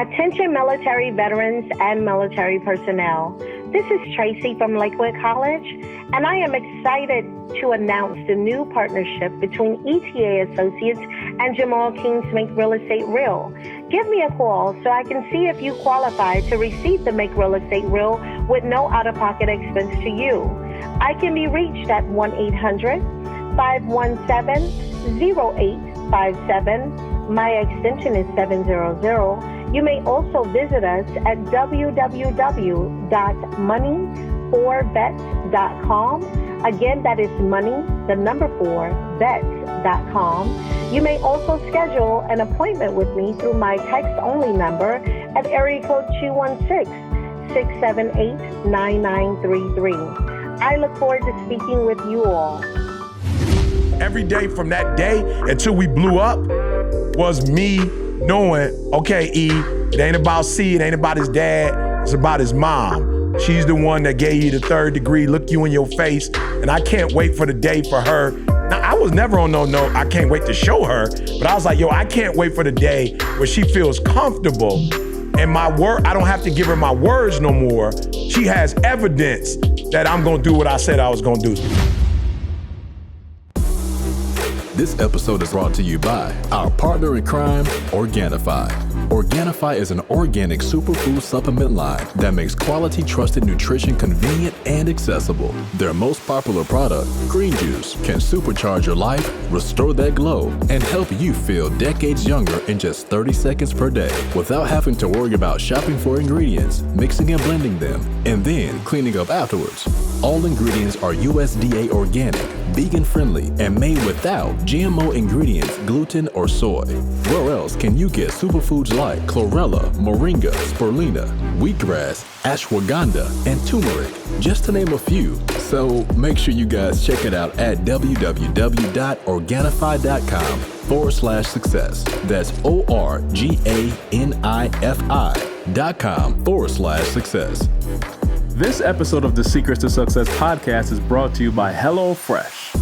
Attention military veterans and military personnel. This is Tracy from Lakewood College, and I am excited to announce the new partnership between ETA Associates and Jamal King's Make Real Estate Real. Give me a call so I can see if you qualify to receive the Make Real Estate Real with no out-of-pocket expense to you. I can be reached at 1-800-517-0857. My extension is 700. You may also visit us at www.money4vets.com. Again, that is money4vets.com. You may also schedule an appointment with me through my text-only number at area code 216-678-9933. I look forward to speaking with you all. Every day from that day until we blew up was me knowing, okay, E, it ain't about C, it ain't about his dad, it's about his mom. She's the one that gave you the 3rd degree, look you in your face, and I can't wait for the day for her. Now, I was never on no, I can't wait to show her, but I was like, yo, I can't wait for the day where she feels comfortable and my word, I don't have to give her my words no more. She has evidence that I'm gonna do what I said I was gonna do. This episode is brought to you by our partner in crime, Organifi. Organifi is an organic superfood supplement line that makes quality, trusted nutrition convenient and accessible. Their most popular product, Green Juice, can supercharge your life, restore that glow, and help you feel decades younger in just 30 seconds per day without having to worry about shopping for ingredients, mixing and blending them, and then cleaning up afterwards. All ingredients are USDA organic, vegan-friendly, and made without GMO ingredients, gluten, or soy. Where else can you get superfoods like chlorella, moringa, spirulina, wheatgrass, ashwagandha, and turmeric, just to name a few? So make sure you guys check it out at www.organifi.com/success. That's ORGANIFI.com/success. This episode of the Secrets to Success podcast is brought to you by HelloFresh.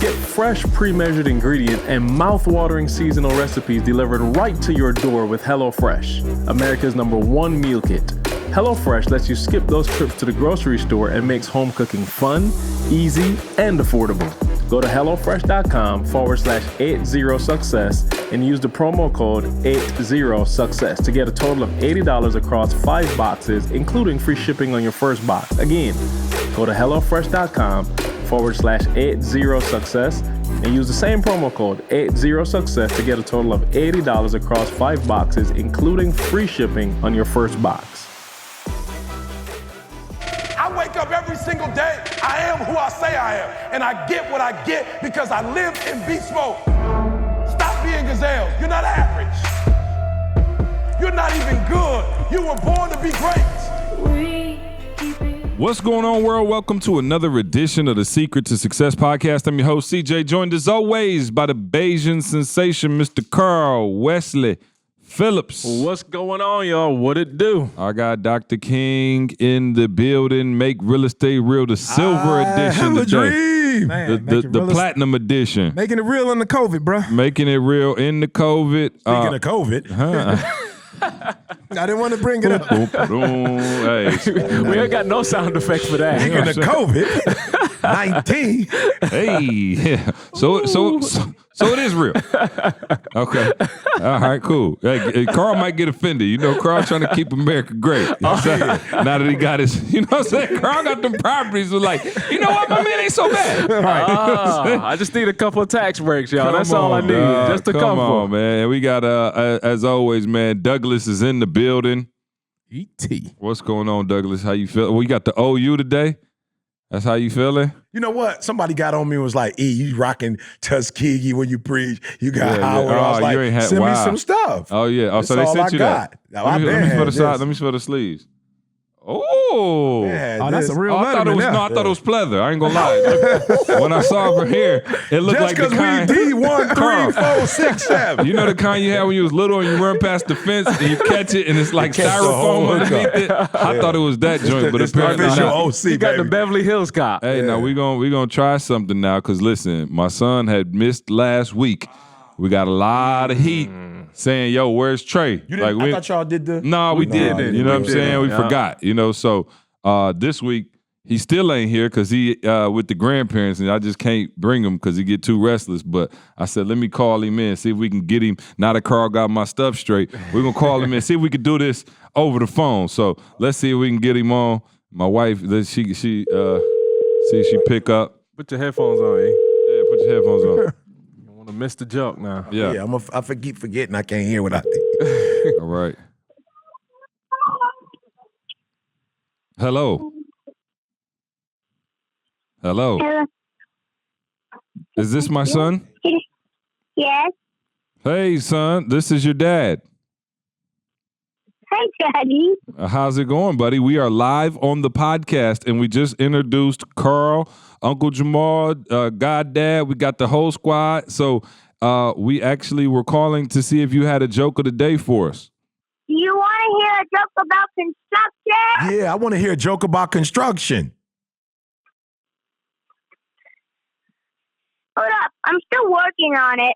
Get fresh, pre-measured ingredient and mouth-watering seasonal recipes delivered right to your door with HelloFresh, America's #1 meal kit. HelloFresh lets you skip those trips to the grocery store and makes home cooking fun, easy, and affordable. Go to HelloFresh.com/80success and use the promo code 80success to get a total of $80 across 5 boxes, including free shipping on your first box. Again, go to HelloFresh.com/80success and use the same promo code 80success to get a total of $80 across 5 boxes, including free shipping on your first box. I wake up every single day. I am who I say I am. And I get what I get because I live in beast mode. Stop being gazelles. You're not average. You're not even good. You were born to be great. What's going on, world? Welcome to another edition of the Secret to Success podcast. I'm your host, CJ, joined as always by the Bayesian sensation, Mr. Carl Wesley Phillips. What's going on, y'all? What it do? I got Dr. King in the building. Make Real Estate Real, the silver edition today. Dream. Man, the platinum edition. Making it real in the COVID, bro. Making it real in the COVID. Speaking of COVID. I didn't want to bring it up. Hey, we ain't got no sound effects for that. Speaking of COVID-19. Hey, yeah. So it is real. Okay. All right, cool. Hey, Carl might get offended. You know, Carl trying to keep America great. Now that he got his, you know what I'm saying? Carl got them properties was like, you know what, my man ain't so bad. I just need a couple of tax breaks, y'all. That's all I need. Just a couple. Come on, man. We got, as always, man, Douglas is in the building. E.T. What's going on, Douglas? How you feel? We got the OU today. That's how you feeling? You know what? Somebody got on me and was like, E, you rocking Tuskegee when you preach. You got Howard. I was like, send me some stuff. Oh, yeah. Oh, so they sent you that. Let me feel the sleeves. Oh, that's a real I thought it was I thought it was pleather. I ain't gonna lie. When I saw it from here, it looked just like the kind. Just because we D1, 3, 4, 6, 7. You know the kind you had when you was little and you run past the fence and you catch it and it's like styrofoam underneath it. I thought it was that joint, but apparently not. You got the Beverly Hills cop. Hey, now we gonna try something now because listen, my son had missed last week we got a lot of heat saying, "Yo, where's Trey?" You didn't, I thought y'all did the. No, we didn't. You know what I'm saying? We forgot. You know, so this week he still ain't here because he with the grandparents, and I just can't bring him because he get too restless. But I said, let me call him in, see if we can get him. Now that Carl got my stuff straight, we're gonna call him in, see if we can do this over the phone. So let's see if we can get him on. My wife, she see if she pick up. Put your headphones on, eh? Yeah, put your headphones on. You don't want to miss the joke now. Yeah. I keep forgetting I can't hear without the. All right. Hello. Hello. Is this my son? Yes. Hey, son, this is your dad. Hi, Daddy. How's it going, buddy? We are live on the podcast, and we just introduced Carl, Uncle Jamal, Goddad. We got the whole squad. So we actually were calling to see if you had a joke of the day for us. Do you want to hear a joke about construction? Yeah, I want to hear a joke about construction. Hold up. I'm still working on it.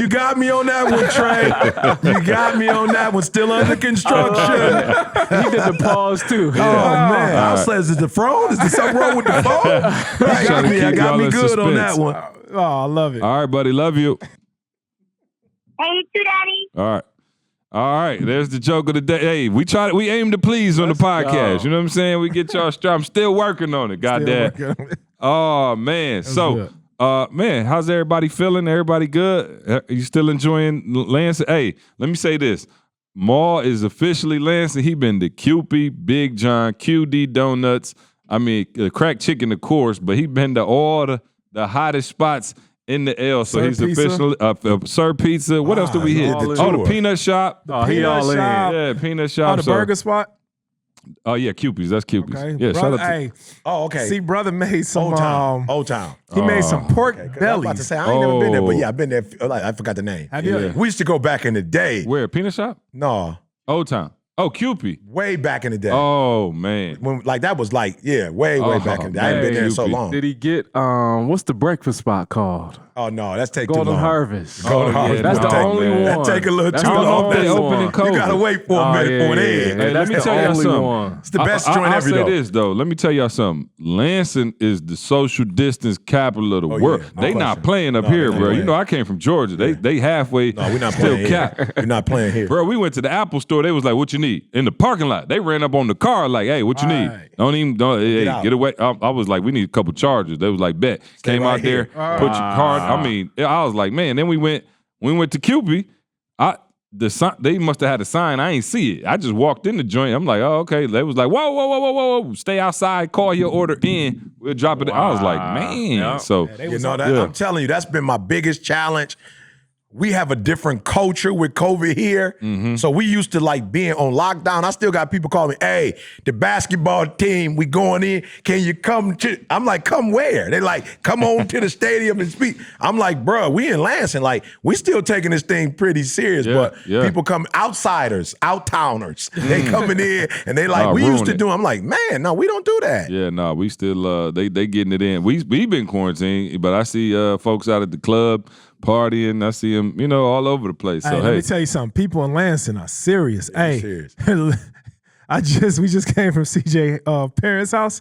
You got me on that one, Trey. You got me on that one. Still under construction. He did the pause too. Oh, man. I was like, is it the phone? Is there something wrong with the phone? I got me good on that one. Oh, I love it. All right, buddy. Love you. Hey, you too, Daddy. All right. All right, there's the joke of the day. Hey, we aim to please on the podcast. You know what I'm saying? We get y'all straight. I'm still working on it, goddamn. Oh, man. So, man, how's everybody feeling? Everybody good? Are you still enjoying Lansing? Hey, let me say this. Maul is officially Lansing. He been to Cupid, Big John, QD Donuts. I mean, crack chicken, of course, but he been to all the hottest spots in the L, so Sir he's Pizza? officially Sir Pizza. What else did we hit? did the Oh, the tour. Peanut Shop. Oh, he all in. Shop. Yeah, Peanut Shop. Oh, the so- burger spot? Oh yeah, Cupid's. That's Cupid's. Okay. Yeah, brother, shout out to hey, Oh, okay. see, brother made some, Old Town. he made some pork I was about to bellies. say, I ain't never been there, but Oh. yeah, I've been there. I forgot the name. Have you? Yeah. We used to go back in the day. Where? Peanut Shop? No, Old Town. Oh, Cupid. way back in the day. Oh man. When that was way back in the day. I ain't been there in so Cupid. long. Did he get what's the breakfast spot called? Oh no, that's take Golden too long. Harvest. Golden Harvest. That's the Take- only one. That take a little That's too the long. only They one. open in COVID. You gotta wait for a minute for an egg. Hey, let That's me the tell y'all only something. one. It's the best joint I'll ever, say though. this though. Let me tell y'all something. Lansing is the social distance capital of the world. yeah, no They not question. playing up No, here, they not bro. You playing. know I came from Georgia. They halfway. No, we're not still playing cap. here. We're not playing here. Bro, we went to the Apple store. They was like, "What you need?" In the parking lot. They ran up on the car like, "Hey, what you need? Alright. Hey, out. get away." I was like, "We need a couple chargers." They was like, "Bet." Came right out there, here. put your card. I mean, I was like, "Man." Then we went to Cupid. They must have had a sign. I ain't see it. I just walked in the joint. I'm like, "Oh, okay." They was like, "Whoa. Stay outside. Call your order in. We'll drop it." I was like, "Man." Yeah. So You know that I'm telling you, that's been my biggest challenge. We have a different culture with COVID here. So we used to like being on lockdown. I still got people calling me, "Hey, the basketball team, we going in. Can you come to?" I'm like, "Come where?" They like, "Come on to the stadium and speak." I'm like, "Bro, we in Lansing. Like, we still taking this thing pretty serious." But people come, outsiders, out-towners. They coming in and they like, "We used to do." I'm like, "Man, no, we don't do that." yeah, no, we still they getting it in. We been quarantined, but I see folks out at the club partying. I see them, all over the place. So Hey, hey, let me tell you something. People in Lansing are serious. Hey, serious. we just came from CJ parents' house.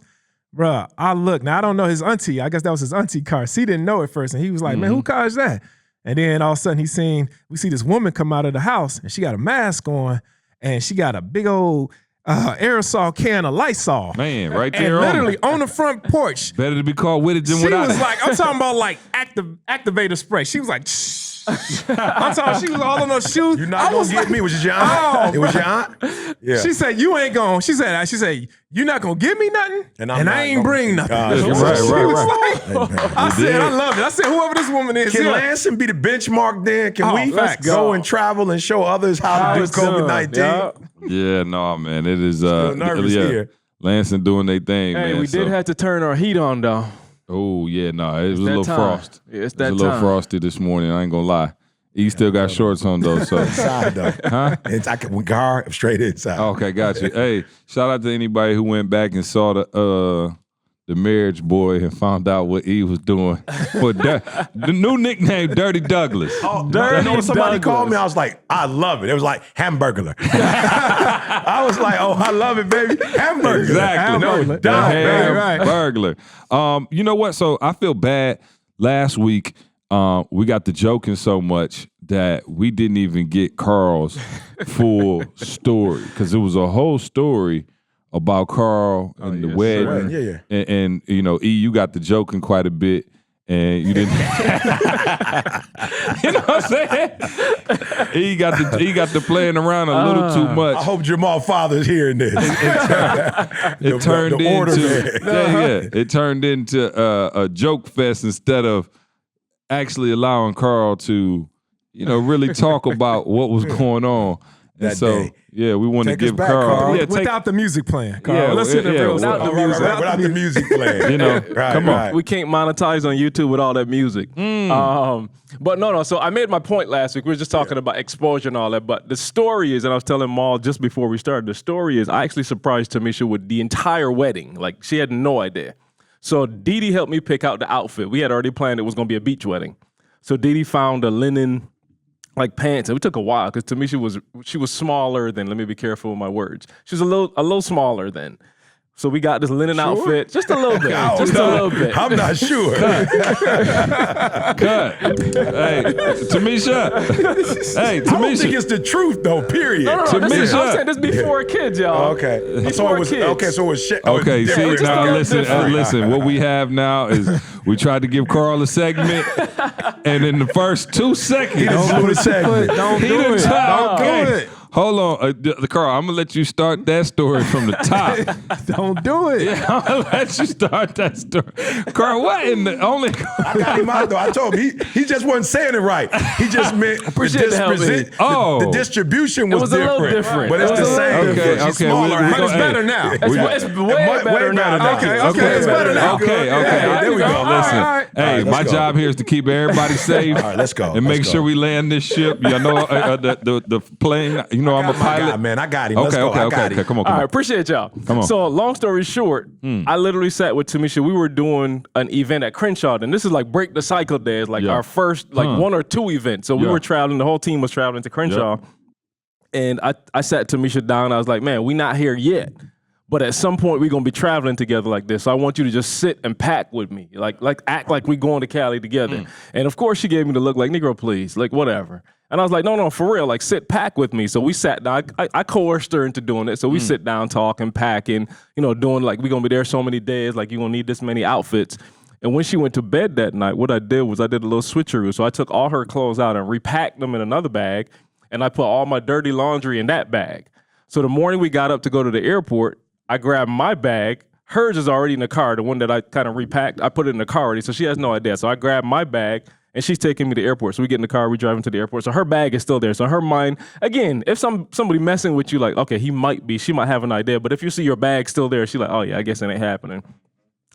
Bruh, I look. Now I don't know his auntie. I guess that was his auntie car. C didn't know at first. And he was like, "Man, who car is that?" And then all of a sudden we see this woman come out of the house and she got a mask on and she got a big old aerosol can of Lysol. man, right And there, literally on the front porch. better to be called with it than She without was it. like, I'm talking about like activator spray. She was like, I'm talking, she was all on those shoes. You're not gonna get me. Was it your aunt? Oh, It was your aunt? Yeah. She said, "You ain't going." She said, "You're not gonna give me nothing, And and, I'm not I ain't gonna- bring nothing." Gosh, So right, she right, was right. like, I said, "I love it." I said, "Whoever this woman is, Can yeah." Lansing be the benchmark then? Can Oh, we facts. go and travel and show others how to do it's done. COVID-19? Yeah. Yeah, no, man, it is. nervous here. Lansing doing their thing, Hey, man. we did have to turn our heat on though. Oh yeah, no, it was a that little time. frost. Yeah, it's It was that a little time. frosty this morning. I ain't gonna lie. He still got shorts on though, so. Inside though. It's, I can, we straight inside. Okay, got you. Hey, shout out to anybody who went back and saw the marriage boy and found out what E was doing for the new nickname, Dirty Douglas. Oh, Dirty when somebody Douglas. called me, I was like, I love it. It was like Hamburglar. I was like, oh, I love it, baby. Hamburger. Exactly. No doubt, man. right. Burglar. You know what? So I feel bad. Last week, we got to joking so much that we didn't even get Carl's full story because it was a whole story about Carl and the wedding. Yeah. And you know, E, you got the joking quite a bit. And you didn't, you know what I'm saying? He got the playing around a little too much. I hope Jamal father's hearing this. It turned into a joke fest instead of actually allowing Carl to, you know, really talk about what was going on. And That so, day. yeah, we want to Take us give back, Carl. Carl. Yeah, take, Without the music playing, Carl. Yeah, Let's hit the yeah, real without stuff. the music. Without the music playing. you know, Right, come on. right. We can't monetize on YouTube with all that music. But no. So I made my point last week. We were just talking about exposure and all that. But the story is, and I was telling Maul just before we started, the story is I actually surprised Tamisha with the entire wedding. Like, she had no idea. So Dee Dee helped me pick out the outfit. We had already planned it was going to be a beach wedding. So Dee Dee found a linen like pants, and it took a while because Tamisha was smaller than. Let me be careful with my words. She was a little smaller than. So we got this linen outfit, just a little bit, Oh, just no, a little bit. I'm not sure. Cut. Hey, Tamisha. Hey, I don't think Tamisha. it's the truth though. Period. No, Tamisha. this is, I'm saying this before kids, y'all. Okay. Before So it was kids. okay. So it was shit. Okay, see, different. now Okay. listen, Different. listen. What we have now is we tried to give Carl a segment, and in the first 2 seconds, Don't do the segment. Don't he do done it. tried- Don't okay. do it. Hold on, Carl. I'm gonna let you start that story from the top. Don't do it. I'm gonna let you start that story, Carl. What in the only? I got him out though. I told him he just wasn't saying it right. He just meant Appreciate the help, present- E. Oh. the distribution was, was a little different. but it's It the was a same. little different. She's Okay, smaller. we but it's go- better hey. now. It's way better now. Okay, it's better now. Okay. Yeah, there we go. Listen, All right. hey, All right, my let's go. job here is to keep everybody safe. All right, let's go. And make Let's sure go. we land this ship. You know, the plane. You know, I'm a My pilot. God, man, I got him. Let's go. I got him. Come on. All right, appreciate y'all. Come on. So, long story short, I literally sat with Tamisha. We were doing an event at Crenshaw, and this is like Break the Cycle Days, like Yeah. our first like 1 or 2 events. So we Yeah. were traveling. The whole team was traveling to Crenshaw, and I sat Tamisha down. I was like, "Man, we not here yet, but at some point we're gonna be traveling together like this. So I want you to just sit and pack with me, like act like we going to Cali together." And of course, she gave me the look, like, "Negro, please, like whatever." And I was like, no, for real, like sit pack with me. So we sat down. I coerced her into doing it. So we sit down, talking, packing, you know, doing like we're gonna be there so many days, like you're gonna need this many outfits. And when she went to bed that night, what I did was I did a little switcheroo. So I took all her clothes out and repacked them in another bag, and I put all my dirty laundry in that bag. So the morning we got up to go to the airport, I grabbed my bag. Hers is already in the car, the one that I kind of repacked. I put it in the car already, so she has no idea. So I grabbed my bag, and she's taking me to the airport. So we get in the car, we driving to the airport. So her bag is still there. So her mind, again, if somebody messing with you, like, okay, she might have an idea. But if you see your bag still there, she's like, oh yeah, I guess it ain't happening.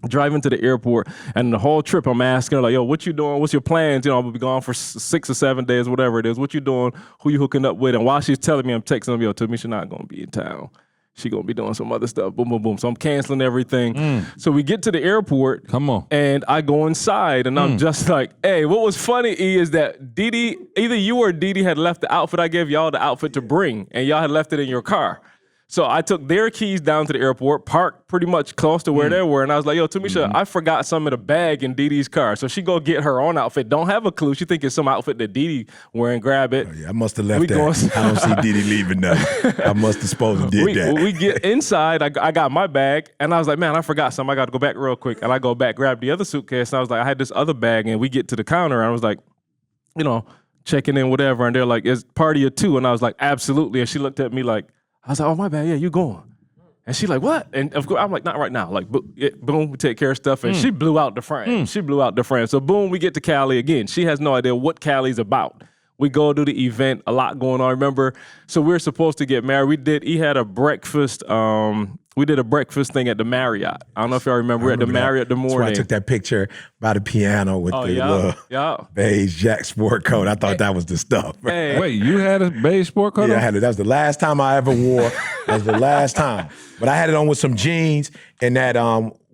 Driving to the airport, and the whole trip I'm asking her, like, yo, what you doing? What's your plans? You know, I'm gonna be gone for 6 or 7 days, whatever it is. What you doing? Who you hooking up with? And while she's telling me, I'm texting her, yo, Tamisha not gonna be in town. She gonna be doing some other stuff. Boom, boom, boom. So I'm canceling everything. So we get to the airport. Come on. And I go inside, and I'm just like, hey, what was funny, E, is that Dee Dee, either you or Dee Dee had left the outfit. I gave y'all the outfit to bring, and y'all had left it in your car. So I took their keys down to the airport, parked pretty much close to where they were, and I was like, yo, Tamisha, I forgot some in the bag in Dee Dee's car. So she go get her own outfit. Don't have a clue. She think it's some outfit that Dee Dee wearing, grab it. Yeah, I must have left We that. going- I don't see Diddy leaving nothing. I must have supposed to did that. We get inside. I got my bag, and I was like, man, I forgot something. I got to go back real quick. And I go back, grab the other suitcase, and I was like, I had this other bag, and we get to the counter, and I was like, you know, checking in, whatever. And they're like, is party of 2? And I was like, absolutely. And she looked at me like, I was like, oh, my bad. Yeah, you going. And she like, what? And of course, I'm like, not right now. Like, boom, we take care of stuff. And she blew out the frame. She blew out the frame. So boom, we get to Cali again. She has no idea what Cali's about. We go to the event, a lot going on. Remember, so we were supposed to get married. He had a breakfast. We did a breakfast thing at the Marriott. I don't know if y'all remember. We're at the Marriott the That's morning. why I took that picture by the piano with the little beige Jack sport coat. I thought that was the stuff. Hey, Wait, you had a beige sport coat Yeah, I on? had it. That was the last time I ever wore. That was the last time. But I had it on with some jeans and that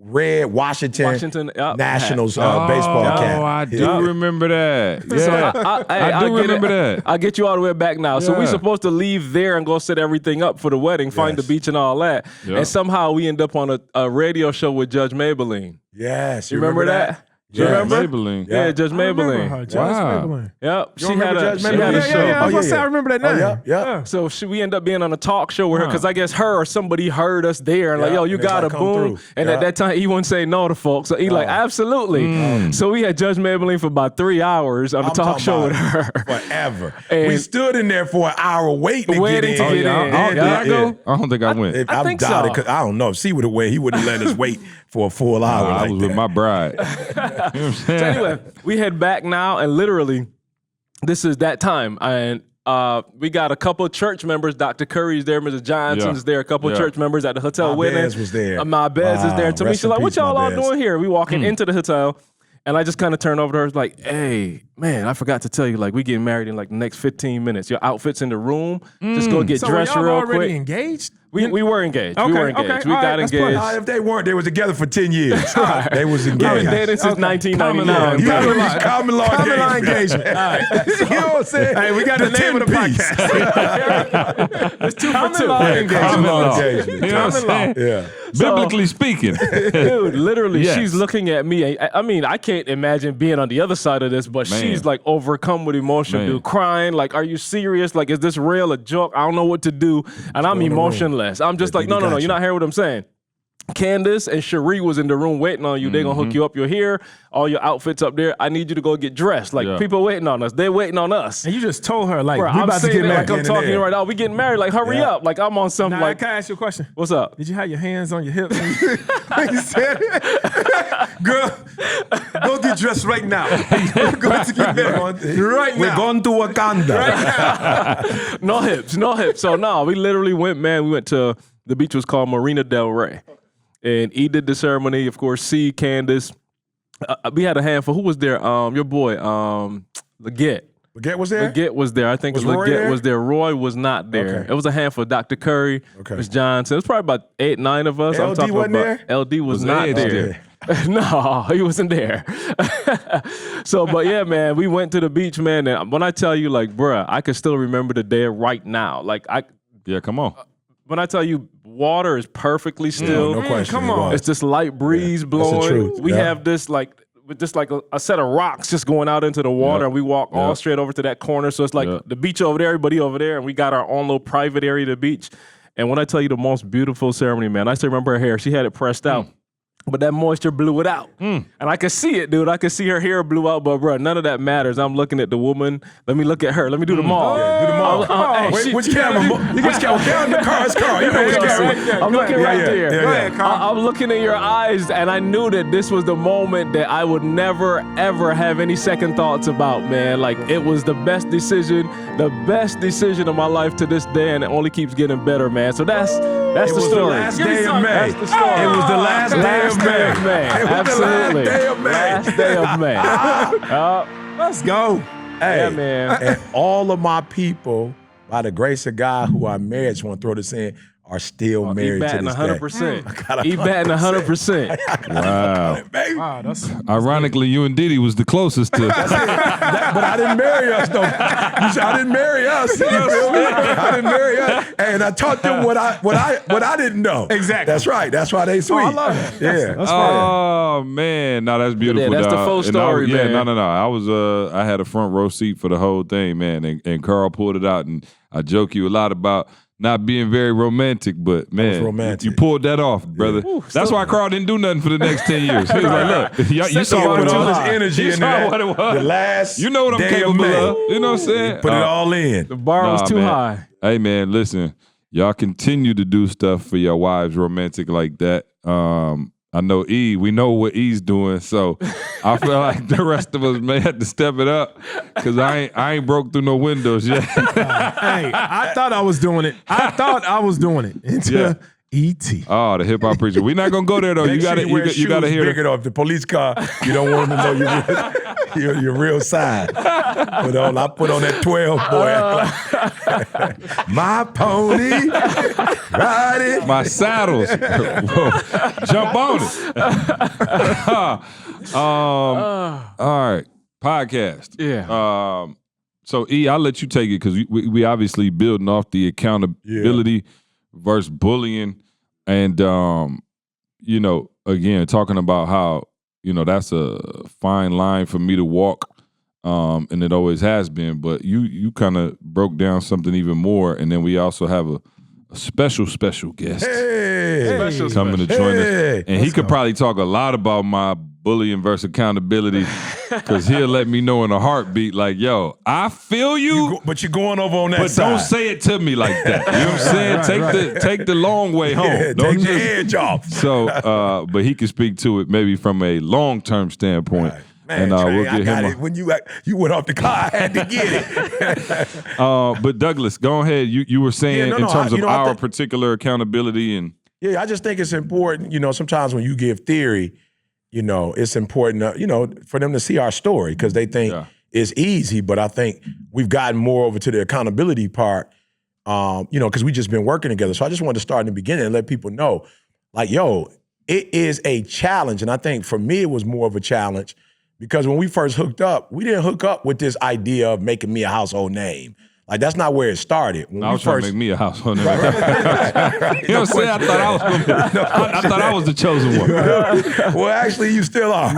red Washington Nationals baseball cap. Oh, I do remember that. Yeah, So I do remember that. I'll get you all the way back now. So Yeah. we're supposed to leave there and go set everything up for the wedding, find the beach and all that. Yeah. And somehow we end up on a radio show with Judge Maybelline. Yes, You remember that? Yeah. You remember? Maybelline. Yeah, Judge I remember Maybelline. her, Judge Wow. Maybelline. Yep. She remember had a Judge she had a Maybelline? show. I was gonna say, I remember that name. Yeah. So we end up being on a talk show with her because I guess her or somebody heard us there and like, yo, you and it's got like, a come boom. through. And Yeah. at that time, he wouldn't say no to folks. So he like, absolutely. So we had Judge Maybelline for about 3 hours on the I'm talk talking show with about her. forever. And- We stood in there for an hour waiting to Waiting get to in. get in. Did I Yeah. go? I don't think I went. If I I'm think so. doubted, 'cause I don't know. If C would have went, he wouldn't let us wait for a full hour I like was that. with my bride. You know what I'm saying? So anyway, we head back now, and literally, this is that time. And we got a couple of church members. Dr. Curry's there, Mrs. Johnson's there, a couple of Yeah. church members at the hotel My wedding. Bez was there. My Bez is there. Wow. And Tamisha Rest in like, what peace, y'all my all Bez. doing here? We walking into the hotel. And I just kind of turned over to her, like, hey, man, I forgot to tell you, like, we getting married in like the next 15 minutes. Your outfit's in the room. Just go get So were dressed y'all real already quick. engaged? We were engaged. We Okay, were engaged. okay, We all got right, that's engaged. fine. If they weren't, they was together for 10 years. They was I've engaged. been dating since 1999. You bro. know, it's common law Common law engagement. engagement. You know what I'm saying? Hey, we got the name of the 10 piece. podcast. It's 2 for Common 2. law Common engagement. law engagement. You know what I'm saying? Yeah. Biblically speaking. Dude, literally, Yes. she's looking at me. I mean, I can't imagine being on the other side of this, but Man. she's like overcome with emotion, Man. dude, crying. Like, are you serious? Like, is this real? A joke? I don't know what to do. And I'm in the room. emotionless. I'm just Yeah, like, dude, no, got you're you. not hearing what I'm saying. Candace and Cherie was in the room waiting on you. They're gonna hook you up. You're here. All your outfits up there. I need you to go get dressed. Like, Yeah. people waiting on us. They're waiting on us. And you just told her, like, Bro, we I'm about to sitting get there married. like I'm talking to you right now. We getting married. Like, hurry Yeah. up. Like, I'm on something Now, like, can I ask you a question? what's up? Did you have your hands on your hips when you said it? Girl, go get dressed right now. We're going to get married right now. We're going to Wakanda. No hips. So no, we literally went, man. We went to the beach was called Marina Del Rey, and E did the ceremony. Of course, C, Candace. We had a handful. Who was there? Your boy, Leggett. Leggett was there? Leggett was there. I think Was Roy Leggett there? was there. Roy was not there. Okay. It was a handful. Dr. Curry, Okay. Miss Johnson. It was probably about 8, 9 of us. I'm LD talking wasn't about there? LD was not Edge there. No, he wasn't there. So, but yeah, man, we went to the beach, man. And when I tell you, like, bruh, I can still remember the day right now. Like, Yeah, come on. when I tell you, water is perfectly still. No question. come it on. was. It's this light breeze blowing. truth. We Yeah. have this like with just like a set of rocks just going out into the water, and we walk all straight over to that corner. So it's like the beach over there, everybody over there, and we got our own little private area of the beach. And when I tell you the most beautiful ceremony, man, I still remember her hair. She had it pressed out. But that moisture blew it out. And I could see it, dude. I could see her hair blew out, but bro, none of that matters. I'm looking at the woman. Let me look at her. Let me do them all. Yeah, do them all. Hey, Wait, she- which camera? Which camera? Camera? The car. It's car. You know which camera. I'm looking right there. Yeah, Go ahead, Carl. I'm looking in your eyes, and I knew that this was the moment that I would never, ever have any second thoughts about, man. Like, it was the best decision of my life to this day, and it only keeps getting better, man. So that's It the was the story. last day of May. That's the story. It was the last day of May. It was Absolutely. the last day of May. Last day of May. Let's go. Hey, Yeah, man. And all of my people, by the grace of God, who I married, just want to throw this in, are still He married to batting this 100%. day. He batting 100%. Wow. Baby. Wow, that's Ironically, you and Diddy was the closest to. But I didn't marry us, though. I didn't marry us. You feel me? I didn't marry us. And I taught them what I didn't know. Exactly. That's right. That's why they sweet. I love that. Yeah. That's fine. Oh man, no, that's beautiful. that's the dog. full And story, yeah, man. no. I was I had a front row seat for the whole thing, man. And Carl pulled it out, and I joke you a lot about not being very romantic, but man, romantic. you pulled that off, brother. That's why Carl didn't do nothing for the next 10 years. He was like, look, you saw what it Put all was. this energy You in saw there. what it was. The last You know what I'm day of capable May. of. You know what I'm saying? Put it all in. The bar was Nah, too man. high. Hey man, listen, y'all continue to do stuff for your wives romantic like that. I know E, we know what E's doing, so I feel like the rest of us may have to step it up because I ain't broke through no windows yet. Hey, I thought I was doing it. Until E.T. Oh, the hip hop preacher. We're not gonna go there though. Make You gotta, sure wear you gotta shoes hear. big enough. The police car, you don't want them to know your real side. I put on that 12 boy. My pony, ride it. My saddles. Whoa. Jump on it. All right. Podcast. Yeah. So E, I'll let you take it because we obviously building off the accountability versus bullying, and again talking about how that's a fine line for me to walk, and it always has been. But you kind of broke down something even more, and then we also have a special guest coming to join us, and he could probably talk a lot about my bullying versus accountability because he'll let me know in a heartbeat, like, yo, I feel you, but you're going over on that but side. don't say it to me like that. You know what I'm saying? Take the long way home. Yeah, Don't take your just- edge off. So, but he can speak to it maybe from a long-term standpoint. Right. Man, And Trey, we'll I get got him. it. When you went off the car, I had to get it. But Douglas, go ahead. You were saying in terms of I our think- particular accountability and Yeah, I just think it's important. Sometimes when you give theory, it's important, for them to see our story because they think it's easy. But I think we've gotten more over to the accountability part, because we just been working together. So I just wanted to start in the beginning and let people know, like, yo, it is a challenge. And I think for me, it was more of a challenge because when we first hooked up, we didn't hook up with this idea of making me a household name. Like, that's not where it started. When I was trying to make me a household name. Right. You know what I'm saying? I thought I was gonna be, I thought I was the chosen one. Well, actually, you still are.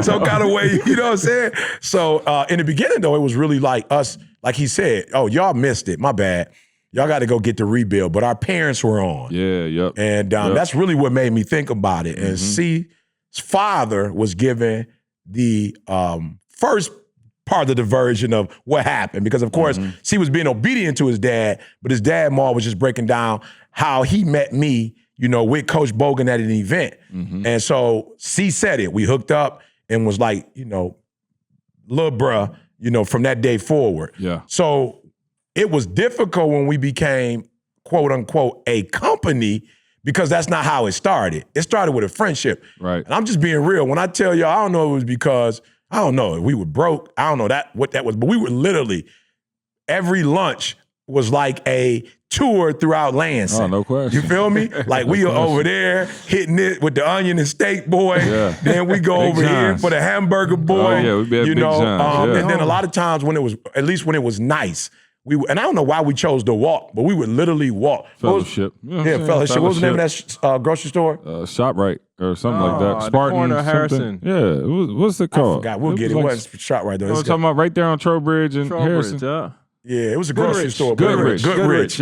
Some kind of way, you know what I'm saying? So in the beginning, though, it was really like us, like he said, oh, y'all missed it. My bad. Y'all got to go get the rebuild. But our parents were on. Yeah, yep. And that's really what made me think about it. And C's father was given the first part of the version of what happened. Because, of course, C was being obedient to his dad, but his dad, Ma, was just breaking down how he met me, with Coach Bogan at an event. And so C said it. We hooked up and was like, little bruh, from that day forward. Yeah. So it was difficult when we became, quote unquote, a company because that's not how it started. It started with a friendship. Right. And I'm just being real. When I tell y'all, I don't know if it was because, I don't know, we were broke. I don't know what that was, but we were literally, every lunch was like a tour throughout Lansing. Oh, no question. You feel me? Like we were over there hitting it with the onion and steak boy. Yeah. Then we go Big over here John's. for the hamburger boy. Oh, yeah, we be at Big John's, yeah. And then a lot of times when it was, at least when it was nice, and I don't know why we chose to walk, but we would literally walk. Fellowship. Fellowship. What was the name of that grocery store? ShopRite or something like that. the Spartan. corner of something. Harrison. Yeah. What's it called? I forgot. We'll get it. Like, It wasn't ShopRite though. I was talking about right there on Trowbridge and Harrison. Yeah, it was a grocery store. Goodrich. Goodrich.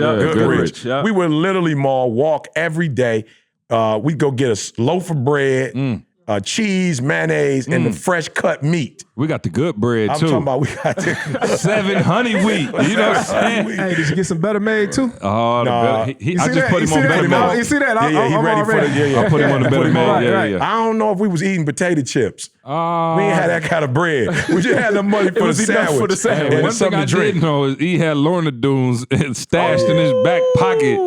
Yeah. We would literally walk every day. We'd go get a loaf of bread, cheese, mayonnaise, and the fresh cut meat. We got the good bread I'm too. talking about we got the 7 honey wheat. You know what I'm saying? Hey, did you get some better made too? Oh, the Nah. better. You I see just that? put him You on see better that? made. You see that? Yeah, he I'm ready already. for the. I put him on the better made. Right. Yeah. I don't know if we was eating potato chips. We ain't had that kind of bread. We just had the money for the was enough sandwich. for the sandwich. and One thing something I to drink. did know is he had Lorna Doones stashed in his back pocket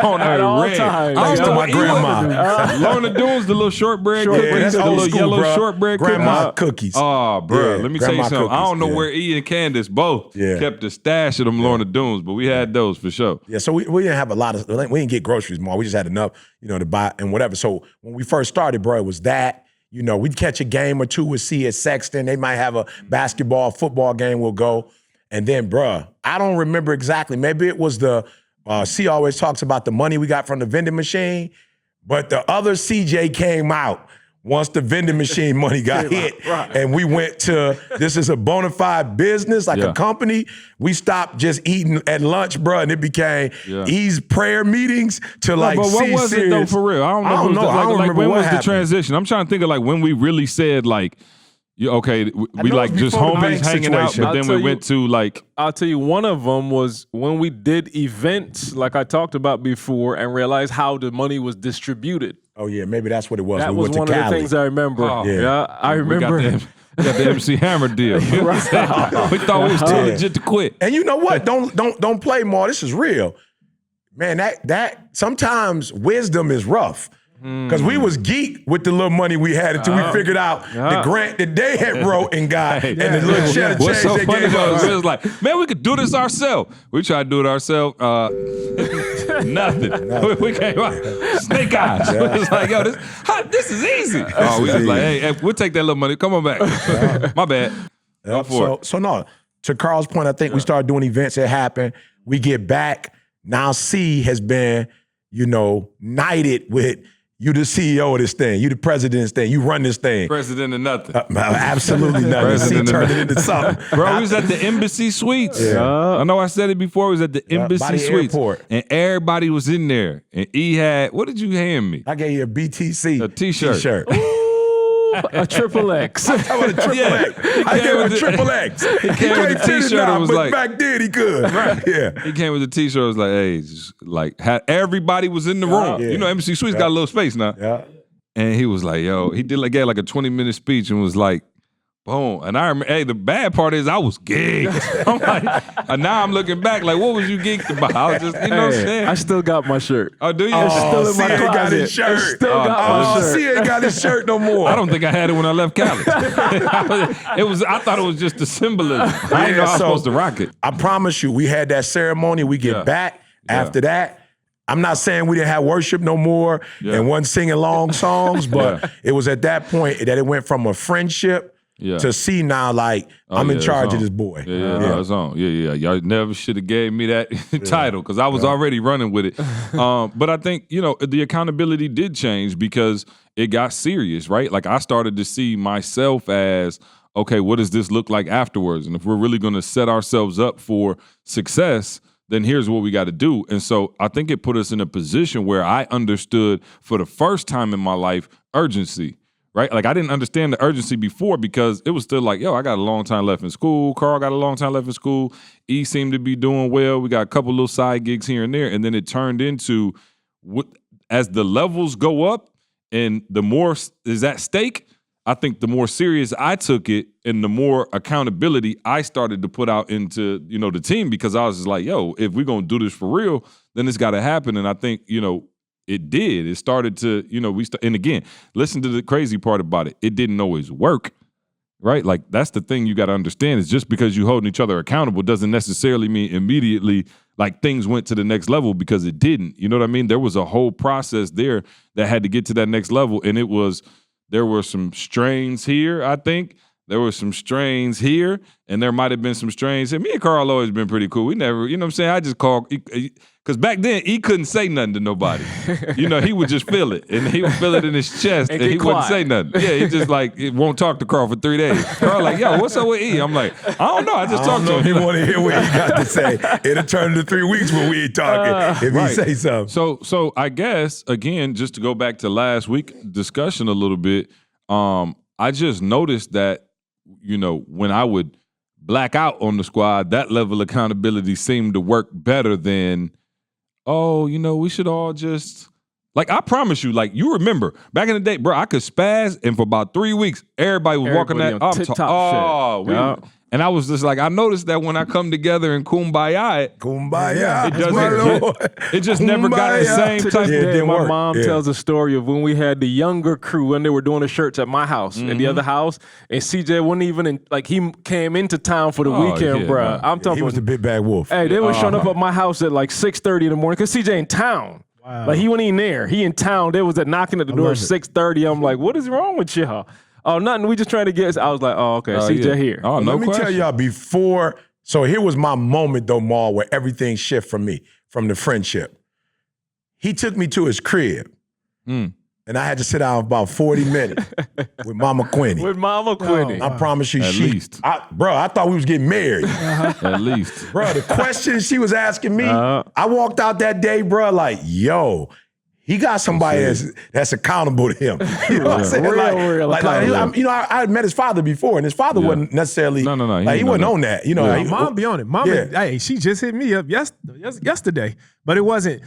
on At a all red. times. I Thanks don't to know my what he was. grandma. Lorna Doones, the little shortbread Yeah, cookies, that's the old little school, yellow bruh. shortbread Grandma cookies. cookies. Oh, bro, Yeah, let me tell you grandma something. I don't know cookies, where E and Candace both kept the stash of them Lorna Doones, but we had those for sure. Yeah, so we didn't have a lot of, we didn't get groceries more. We just had enough, to buy and whatever. So when we first started, bro, it was that. We'd catch a game or two with C at Sexton. They might have a basketball, football game, we'll go. And then, bruh, I don't remember exactly. Maybe it was the, C always talks about the money we got from the vending machine, but the other CJ came out once the vending machine money got hit. And we went to, this is a bona fide business, like a company. We stopped just eating at lunch, bruh, and it became E's prayer meetings to like but what C was it though for real? I don't know. I don't know. I don't remember when what was happened. the transition? I'm trying to think of like when we really said like, okay, we know like it's just before the homies bank hanging out, situation. but then we went to like. I'll tell you, one of them was when we did events, like I talked about before, and realized how the money was distributed. Oh yeah, maybe that's what it was. That we was went to one of the Cali. things I remember. Oh, yeah, I remember. We got the MC Hammer deal. You know what I'm saying? We thought we was too legit to quit. And you know what? Don't play more. This is real. man, that sometimes wisdom is rough. Because we was geek with the little money we had until we figured out the grant that they had wrote and got and the little cheddar change What's so they funny gave us. was it was like, man, we could do this ourselves. We tried to do it ourselves. Nothing. We came out snake eyes. It was like, yo, this is easy. Oh, we was like, hey, we'll take that little money. Come on back. My bad. Go for it. So no, to Carl's point, I think we started doing events that happen. We get back. Now C has been, knighted with you the CEO of this thing. You the president of this thing. You run this thing. President of nothing. Absolutely nothing. C turned it into something. Bro, we was at the Embassy Suites. Yeah. I know I said it before. We was at the Embassy Suites. Airport. And everybody was in there. And E had, what did you hand me? I gave you a BTC a t-shirt. A triple X. I gave him a triple X. He came with a t-shirt and was like, back then he could. Right. Yeah. He came with a t-shirt. It was like, hey, just like everybody was in the room. Yeah. Embassy Suites got a little space now. Yeah. And he was like, yo, he gave like a 20-minute speech and was like, boom. And I remember, hey, the bad part is I was geeked. I'm like, and now I'm looking back, like, what was you geeked about? I was just, what I'm saying? I still got my shirt. Oh, do you? It's still in my closet. Got his shirt. Still got my shirt. C ain't got his shirt no more. I don't think I had it when I left college. I thought it was just the symbolism. I didn't know I was supposed to rock it. I promise you, we had that ceremony. We get back after that. I'm not saying we didn't have worship no more and wasn't singing long songs, but it was at that point that it went from a friendship to see now, like, I'm in charge of this boy. Yeah, it's on. Yeah. Y'all never should have gave me that title because I was already running with it. But I think, the accountability did change because it got serious, right? Like, I started to see myself as, okay, what does this look like afterwards? And if we're really going to set ourselves up for success, then here's what we got to do. And so I think it put us in a position where I understood for the first time in my life urgency. Right? Like, I didn't understand the urgency before because it was still like, yo, I got a long time left in school. Carl got a long time left in school. E seemed to be doing well. We got a couple little side gigs here and there. And then it turned into, as the levels go up and the more is at stake, I think the more serious I took it and the more accountability I started to put out into, the team because I was just like, yo, if we're going to do this for real, then it's got to happen. And I think, it did. It started to, and again, listen to the crazy part about it. It didn't always work, right? Like, that's the thing you got to understand is just because you're holding each other accountable doesn't necessarily mean immediately like things went to the next level because it didn't. You know what I mean? There was a whole process there that had to get to that next level. And there were some strains here, I think. There were some strains here, and there might have been some strains here. Me and Carl always been pretty cool. We never, you know what I'm saying? I just called, because back then, he couldn't say nothing to nobody. He would just feel it, and he would feel it in his chest, and he wouldn't say nothing. Yeah, he just won't talk to Carl for 3 days. Carl like, yo, what's up with E? I'm like, I don't know. I just talked to him. He want to hear what he got to say. It'll turn into 3 weeks when we ain't talking if he say something. So I guess, again, just to go back to last week's discussion a little bit, I just noticed that, when I would black out on the squad, that level of accountability seemed to work better than, we should all just, like, I promise you, like, you remember, back in the day, bro, I could spaz, and for about 3 weeks, everybody was walking that up. And I was just like, I noticed that when I come together in Kumbaya, it just never got the same type of day. My mom tells a story of when we had the younger crew when they were doing the shirts at my house and the other house, and CJ wasn't even he came into town for the weekend, bro. I'm talking. He was the big bad wolf. Hey, they were showing up at my house at like 6:30 in the morning because CJ in town. Wow. Like, he wasn't even there. He in town. They was knocking at the door at 6:30. I'm like, what is wrong with y'all? Oh, nothing. We just trying to get. I was like, oh, okay, CJ here. Oh, no Let me tell y'all before. So here was my moment though, Maul, where everything shifted from me, from the friendship. He took me to his crib, and I had to sit down about 40 minutes with Mama Quinny. I promise you, at least. I thought we was getting married. At least. Bro, the questions she was asking me, I walked out that day, bro, like, yo, he got somebody that's accountable to him. You know what I'm saying? Real I had met his father before, and his father wasn't necessarily. No. He wasn't on that. Mom be on it. Mom, hey, she just hit me up yesterday, but it wasn't.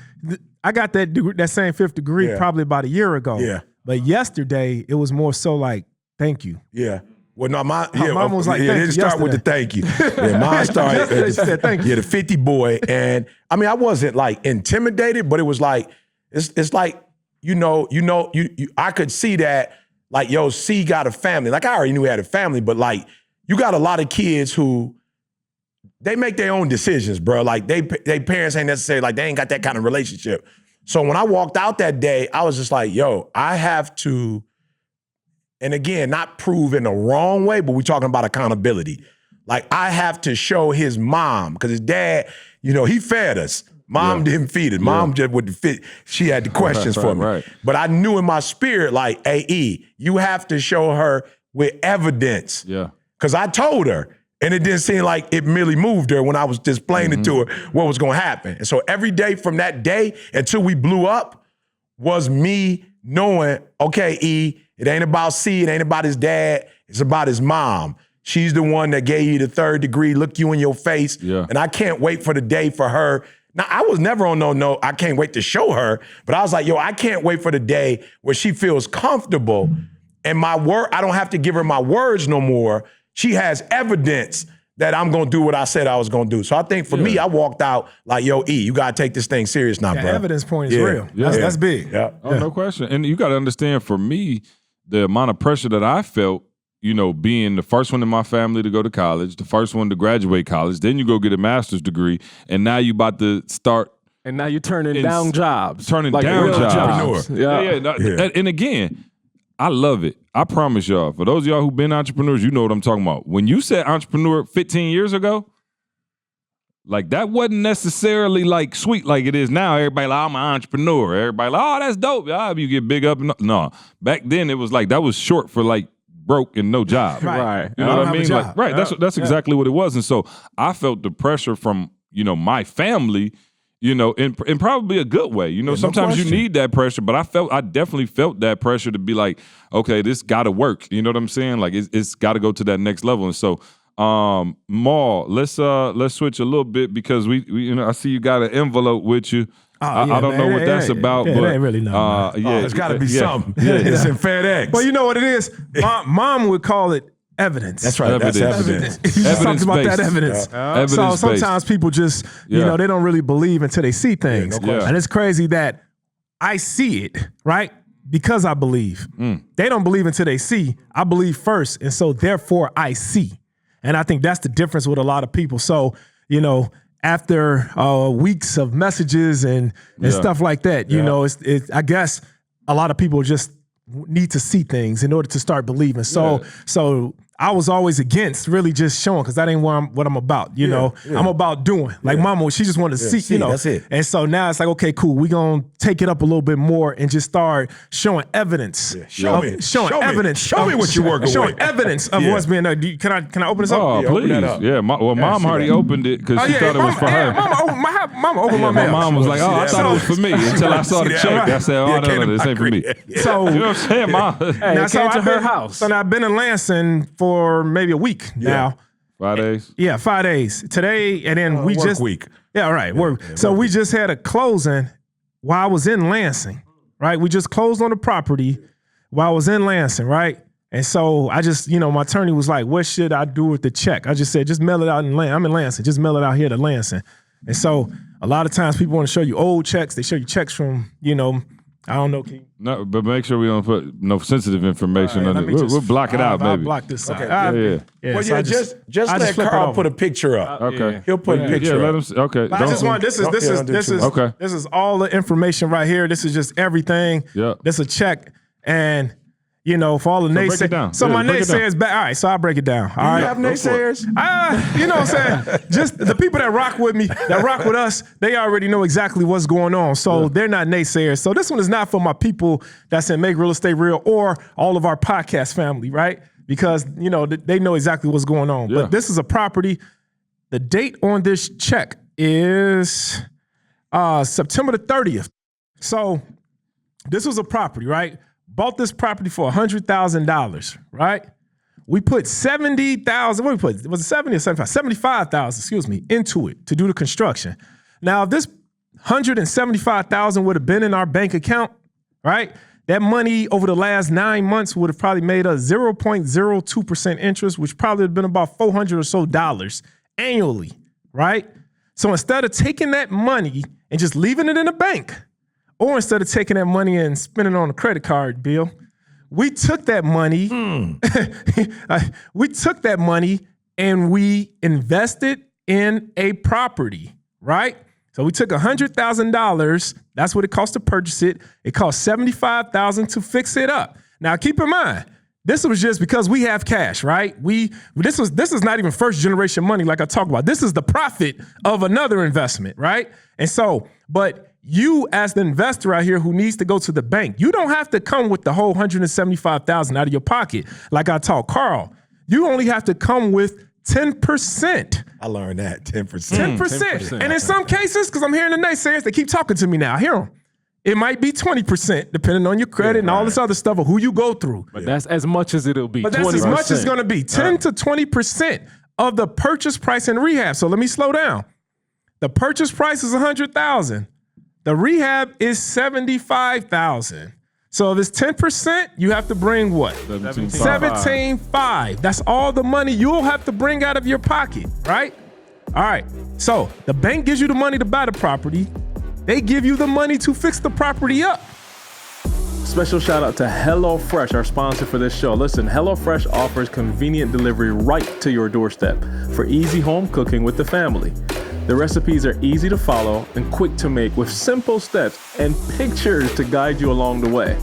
I got that same 5th degree probably about a year ago. Yeah. But yesterday it was more so like, thank you. Yeah. Well, no, mine was like, yeah, thank it you start with the thank you. Yeah, mine started. Yesterday she said thank you. Yeah, the 50 boy, and I mean, I wasn't like intimidated, but it was like it's like you I could see that like C got a family. Like I already knew he had a family, but like you got a lot of kids who they make their own decisions, bro. Like they parents ain't necessarily like they ain't got that kind of relationship. So when I walked out that day, I was just like, I have to. And again, not prove in the wrong way, but we're talking about accountability. Like I have to show his mom, because his dad, he fed us. Mom didn't feed us. Mom just would fit. She had the questions for me. Right. But I knew in my spirit, like, hey, E, you have to show her with evidence. Yeah. Because I told her, and it didn't seem like it really moved her when I was displaying it to her what was going to happen. And so every day from that day until we blew up was me knowing, okay, E, it ain't about C, it ain't about his dad, it's about his mom. She's the one that gave you the 3rd degree, look you in your face. Yeah. And I can't wait for the day for her. Now, I was never on no, I can't wait to show her, but I was like, I can't wait for the day where she feels comfortable and I don't have to give her my words no more. She has evidence that I'm going to do what I said I was going to do. So I think for me, I walked out like, E, you got to take this thing serious now, bro. The evidence point is real. That's big. Yeah. Oh, no question. And you got to understand, for me, the amount of pressure that I felt, being the first one in my family to go to college, the first one to graduate college, then you go get a master's degree, and now you about to start. And now you're turning down jobs. Turning like down real jobs. Yeah. And again, I love it. I promise y'all, for those of y'all who've been entrepreneurs, you know what I'm talking about. When you said entrepreneur 15 years ago, like that wasn't necessarily like sweet like it is now. Everybody like, I'm an entrepreneur. Everybody like, oh, that's dope. You get big up. No, back then it was like, that was short for like broke and no job. Right. You know what I mean? Like, right. That's exactly what it was. And so I felt the pressure from, my family, in probably a good way. Sometimes you need that pressure, but I definitely felt that pressure to be like, okay, this got to work. You know what I'm saying? Like it's got to go to that next level. And so, Maul, let's switch a little bit, because we I see you got an envelope with you. I don't know what that's about, but it ain't really nothing. It's got to be something. It's in FedEx. Well, you know what it is? Mom would call it evidence. That's right. That's evidence. You just talked about that evidence. So sometimes people just, they don't really believe until they see things. And it's crazy that I see it, right? Because I believe. They don't believe until they see. I believe first, and so therefore I see. And I think that's the difference with a lot of people. So, after weeks of messages and stuff like that, I guess a lot of people just need to see things in order to start believing. So I was always against really just showing, because that ain't what I'm about. I'm about doing. Like Mama, she just wanted to see. That's it. And so now it's like, okay, cool. We're gonna take it up a little bit more and just start showing evidence. Show me. Showing evidence. Show me what you're working with. Showing evidence of what's being done. Can I open this up? Oh, please. Yeah. Mom already opened it because she thought it was for her. Mama opened my mail. My mom was like, oh, I thought it was for me until I saw the check. I said, oh, no, this ain't for me. So, you know what I'm saying, Mom? Now, so to her house. So now I've been in Lansing for maybe a week now. 5 days? Yeah, 5 days. Today, and then we work just week. Yeah, right. Work. So we just had a closing while I was in Lansing, right? We just closed on the property while I was in Lansing, right? And so I just, my attorney was like, what should I do with the check? I just said, just mail it out in Lansing. I'm in Lansing. Just mail it out here to Lansing. And so a lot of times people want to show you old checks. They show you checks from, I don't know. No, but make sure we don't put no sensitive information on it. We'll block it out, I'll maybe. block this out. Well, so just let Carl put a picture up. Okay. He'll put a picture let up. him. Okay. I just want this is all the information right here. This is just everything. Yeah. This is a check, and for all the break it naysayers. down. So Yeah, my break it down. naysayers back. All right, so I'll break it down. All right. You have naysayers? You know what I'm saying? Just the people that rock with me, that rock with us, they already know exactly what's going on. So they're not naysayers. So this one is not for my people that's in Make Real Estate Real or all of our podcast family, right? Because, they know exactly what's going on. Yeah. But this is a property. The date on this check is September the 30th. So this was a property, right? Bought this property for $100,000, right? We put $70,000. What we put? Was it 70 or 75? $75,000, into it to do the construction. Now, if this $175,000 would have been in our bank account, right? That money over the last 9 months would have probably made us 0.02% interest, which probably would have been about $400 or so annually, right? So instead of taking that money and just leaving it in the bank, or instead of taking that money and spending it on a credit card bill, we took that money. We took that money and we invested in a property, right? So we took $100,000. That's what it cost to purchase it. It cost $75,000 to fix it up. Now, keep in mind, this was just because we have cash, right? This is not even first generation money like I talked about. This is the profit of another investment, right? And so, but you as the investor out here who needs to go to the bank, you don't have to come with the whole $175,000 out of your pocket like I taught Carl. You only have to come with 10%. I learned that, 10%. 10%. And in some cases, because I'm hearing the naysayers, they keep talking to me now. I hear them. It might be 20%, depending on your credit and all this other stuff or who you go through. But that's as much as it'll be. But that's 20%. As much as it's going to be. 10 to 20% of the purchase price in rehab. So let me slow down. The purchase price is $100,000. The rehab is $75,000. So if it's 10%, you have to bring what? $17,500. That's all the money you'll have to bring out of your pocket, right? All right. So the bank gives you the money to buy the property. They give you the money to fix the property up. Special shout out to HelloFresh, our sponsor for this show. Listen, HelloFresh offers convenient delivery right to your doorstep for easy home cooking with the family. The recipes are easy to follow and quick to make with simple steps and pictures to guide you along the way.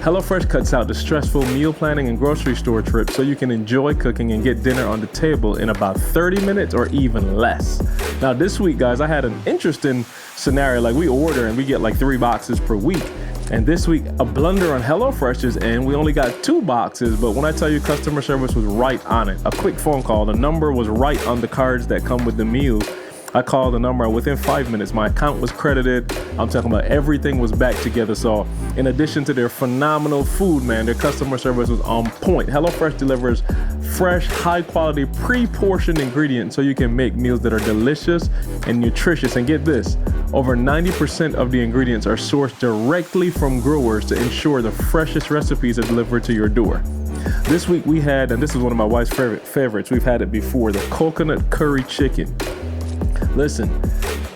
HelloFresh cuts out the stressful meal planning and grocery store trips so you can enjoy cooking and get dinner on the table in about 30 minutes or even less. Now this week, guys, I had an interesting scenario. Like we order and we get like 3 boxes per week. And this week, a blunder on HelloFresh is in. We only got 2 boxes, but when I tell you customer service was right on it, a quick phone call, the number was right on the cards that come with the meals. I called the number, and within 5 minutes, my account was credited. I'm talking about everything was back together. So in addition to their phenomenal food, man, their customer service was on point. HelloFresh delivers fresh, high-quality, pre-portioned ingredients so you can make meals that are delicious and nutritious. And get this, over 90% of the ingredients are sourced directly from growers to ensure the freshest recipes are delivered to your door. This week we had, and this is one of my wife's favorites, we've had it before, the coconut curry chicken. Listen,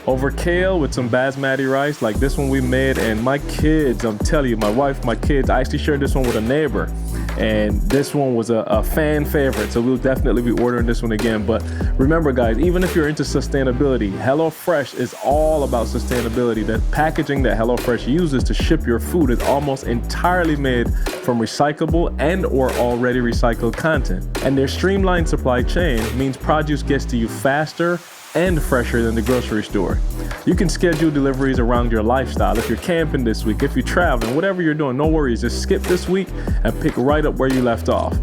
over kale with some basmati rice, like this one we made, and my kids, I'm telling you, my wife, my kids, I actually shared this one with a neighbor, and this one was a fan favorite, so we'll definitely be ordering this one again. But remember, guys, even if you're into sustainability, HelloFresh is all about sustainability. The packaging that HelloFresh uses to ship your food is almost entirely made from recyclable and or already recycled content. And their streamlined supply chain means produce gets to you faster and fresher than the grocery store. You can schedule deliveries around your lifestyle. If you're camping this week, if you're traveling, whatever you're doing, no worries. Just skip this week and pick right up where you left off.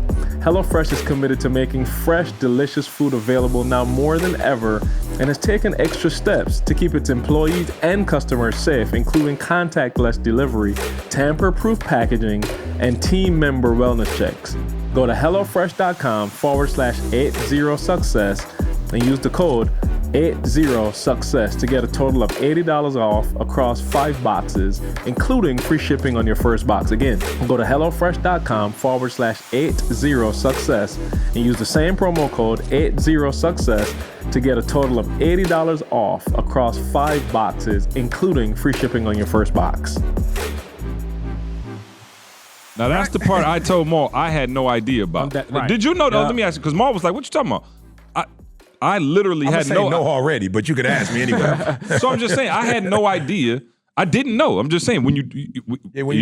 HelloFresh is committed to making fresh, delicious food available now more than ever and has taken extra steps to keep its employees and customers safe, including contactless delivery, tamper-proof packaging, and team member wellness checks. Go to HelloFresh.com/80success and use the code 80success to get a total of $80 off across 5 boxes, including free shipping on your first box. Again, go to HelloFresh.com/80success and use the same promo code 80success to get a total of $80 off across 5 boxes, including free shipping on your first box. Now that's the part I told Maul I had no idea about. Right. Did you know? Let me ask you, because Maul was like, "What you talking about?" I literally had no already, but you could ask me anyway. So I'm just saying, I had no idea. I didn't know. I'm just saying, when you're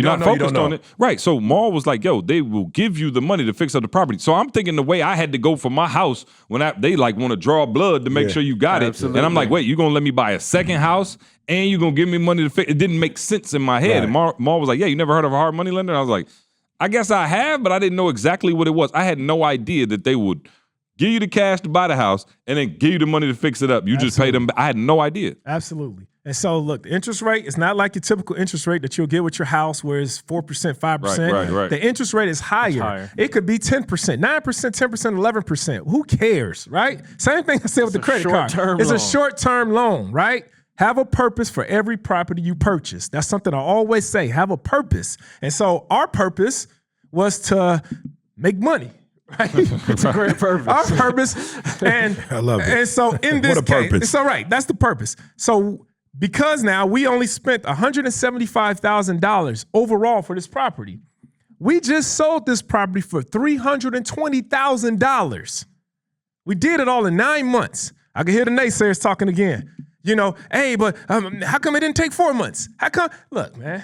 not focused on it, right? So Maul was like, "Yo, they will give you the money to fix up the property." So I'm thinking the way I had to go for my house when they like want to draw blood to make sure you got it, and I'm like, "Wait, you gonna let me buy a second house and you gonna give me money to fix?" It didn't make sense in my head. Right. And Maul was like, "Yeah, you never heard of a hard money lender?" And I was like, "I guess I have, but I didn't know exactly what it was. I had no idea that they would give you the cash to buy the house and then give you the money to fix it up. You just pay them. I had no idea." Absolutely. And so, look, the interest rate is not like your typical interest rate that you'll get with your house where it's 4%, 5%. Right. The interest rate is higher. It could be 10%, 9%, 10%, 11%. Who cares, right? Same thing I said with the credit card. It's a short-term loan, right? Have a purpose for every property you purchase. That's something I always say. Have a purpose. And so our purpose was to make money. Right? It's a great purpose. Our purpose. And I love it. And so in this What a case, purpose. so right, that's the purpose. So because now we only spent $175,000 overall for this property, we just sold this property for $320,000. We did it all in 9 months. I can hear the naysayers talking again. You know, hey, but how come it didn't take 4 months? How come? Look, man,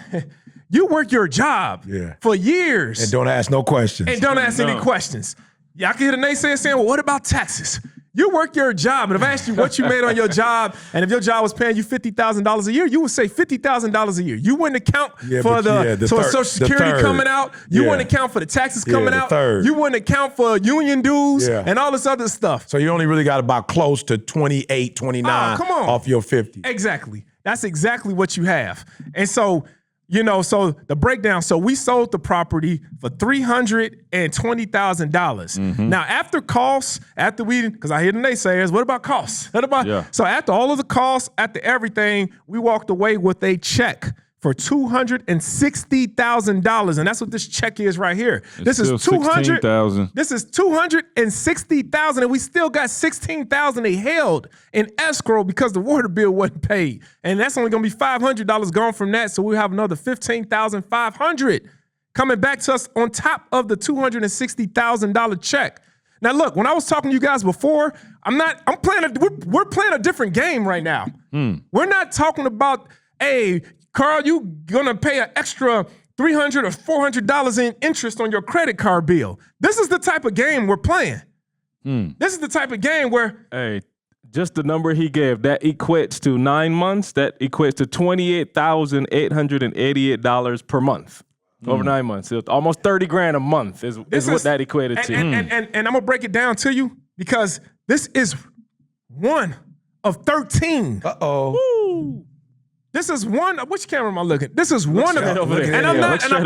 you work your job for years. And don't ask no questions. And don't ask any questions. Yeah, I can hear the naysayers saying, well, what about taxes? You work your job, and if I asked you what you made on your job, and if your job was paying you $50,000 a year, you would say $50,000 a year. You wouldn't account for Social Security coming out. You wouldn't account for the taxes coming out. You wouldn't account for union dues and all this other stuff. So you only really got about close to 28, 29 off your 50. Exactly. That's exactly what you have. And so, you know, so the breakdown, so we sold the property for $320,000. Now, after costs, because I hear the naysayers, what about costs? So after all of the costs, after everything, we walked away with a check for $260,000, and that's what this check is right here. This is $260,000. This is $260,000, and we still got $16,000 they held in escrow because the water bill wasn't paid, and that's only going to be $500 gone from that. So we have another $15,500 coming back to us on top of the $260,000 check. Now, look, when I was talking to you guys before, we're playing a different game right now. We're not talking about, hey, Carl, you gonna pay an extra $300 or $400 in interest on your credit card bill. This is the type of game we're playing. This is the type of game where, hey, just the number he gave, that equates to 9 months. That equates to $28,888 per month over 9 months. It's almost $30,000 a month is what that equated to. And I'm gonna break it down to you because this is one of 13. Uh-oh. This is one. Which camera am I looking? This is one of them. And I'm not. And I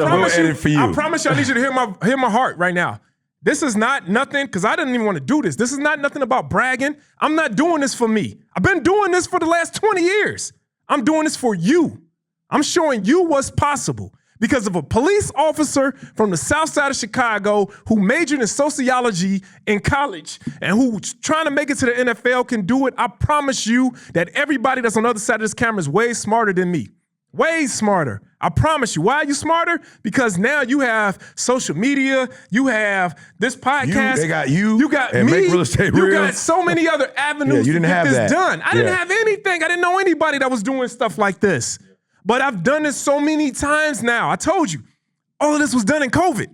promise you, I need you to hear my heart right now. This is not nothing, because I didn't even want to do this. This is not nothing about bragging. I'm not doing this for me. I've been doing this for the last 20 years. I'm doing this for you. I'm showing you what's possible. Because of a police officer from the south side of Chicago who majored in sociology in college and who's trying to make it to the NFL can do it, I promise you that everybody that's on the other side of this camera is way smarter than me. Way smarter. I promise you. Why are you smarter? Because now you have social media, you have this podcast. They got you. You got and me. Make real estate you real. got so many other avenues you to didn't get have this that. done. I didn't have anything. I didn't know anybody that was doing stuff like this. But I've done this so many times now. I told you, all of this was done in COVID.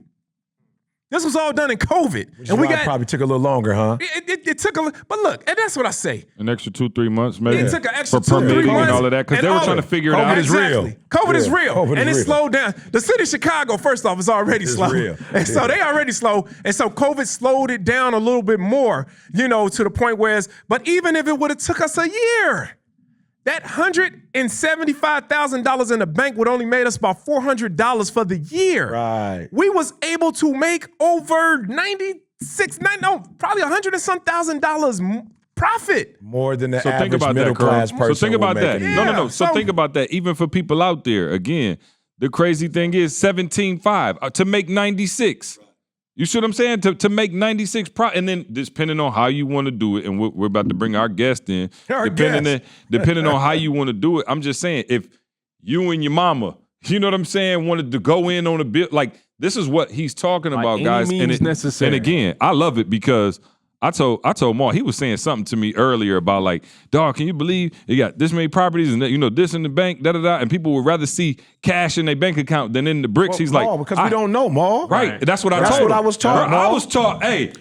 This was all done in COVID. And probably took a little longer, huh? It took a little, but look, and that's what I say. An extra 2-3 months, maybe. It took an extra for 2-3 permitting months. and all of that, because they were trying to figure it out. COVID is real. COVID is real. COVID and is it real. slowed down. The city of Chicago, first off, is already slow. Real. And so they already slow. And so COVID slowed it down a little bit more, you know, to the point where but even if it would have took us a year, that $175,000 in the bank would only made us about $400 for the year. Right. We was able to make over probably $100 and some $1,000 profit. More than the So think average about middle that, Carl. class person. So think about would that. make. No. So think about that. Even for people out there, again, the crazy thing is 17.5 to make 96. You see what I'm saying? To make 96 and then depending on how you want to do it, and we're about to bring our guest in. Depending on how you want to do it, I'm just saying, if you and your mama, you know what I'm saying, wanted to go in on a bit, like this is what he's talking about, guys. And necessary. And again, I love it because I told Maul, he was saying something to me earlier about like, dog, can you believe you got this many properties and this in the bank, and people would rather see cash in their bank account than in the bricks. He's like, because we don't know, Maul. Right. That's what I That's told what him. I was taught, I Maul. was taught, hey,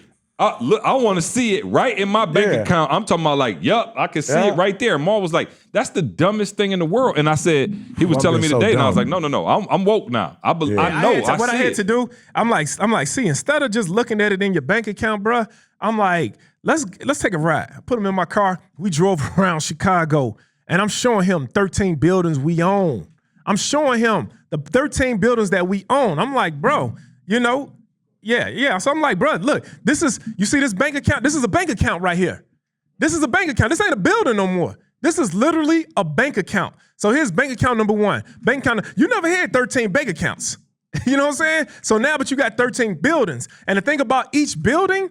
look, I want to see it right in my bank account. I'm talking about like, yup, I can see it right there. Maul was like, that's the dumbest thing in the world. And I said, he was telling me today, and I was like, no, I'm woke now. I know. What I had to do, I'm like, see, instead of just looking at it in your bank account, bruh, I'm like, let's take a ride. I put him in my car. We drove around Chicago, and I'm showing him 13 buildings we own. I'm showing him the 13 buildings that we own. I'm like, bro, yeah. So I'm like, bro, look, you see this bank account? This is a bank account right here. This is a bank account. This ain't a building no more. This is literally a bank account. So here's bank account number one. Bank account, you never had 13 bank accounts. You know what I'm saying? So now, but you got 13 buildings. And the thing about each building,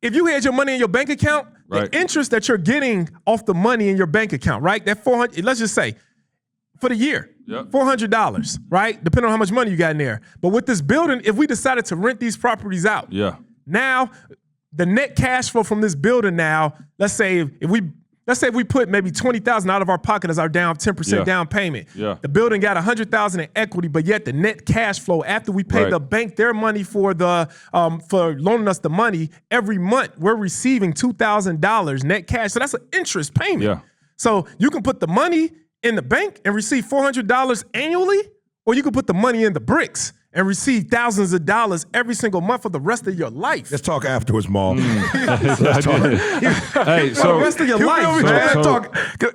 if you had your money in your bank account, Right. the interest that you're getting off the money in your bank account, right? That 400, let's just say, for the year, Yep. $400, right? Depending on how much money you got in there. But with this building, if we decided to rent these properties out, Yeah. now the net cash flow from this building now, let's say if we put maybe $20,000 out of our pocket as our down 10% Yeah. down payment. Yeah. The building got $100,000 in equity, but yet the net cash flow after we pay Right. the bank their money for for loaning us the money every month, we're receiving $2,000 net cash. So that's an interest payment. Yeah. So you can put the money in the bank and receive $400 annually, or you can put the money in the bricks and receive thousands of dollars every single month for the rest of your life. Let's talk afterwards, Maul. Hey, For the so rest of your You life, feel me, man. man?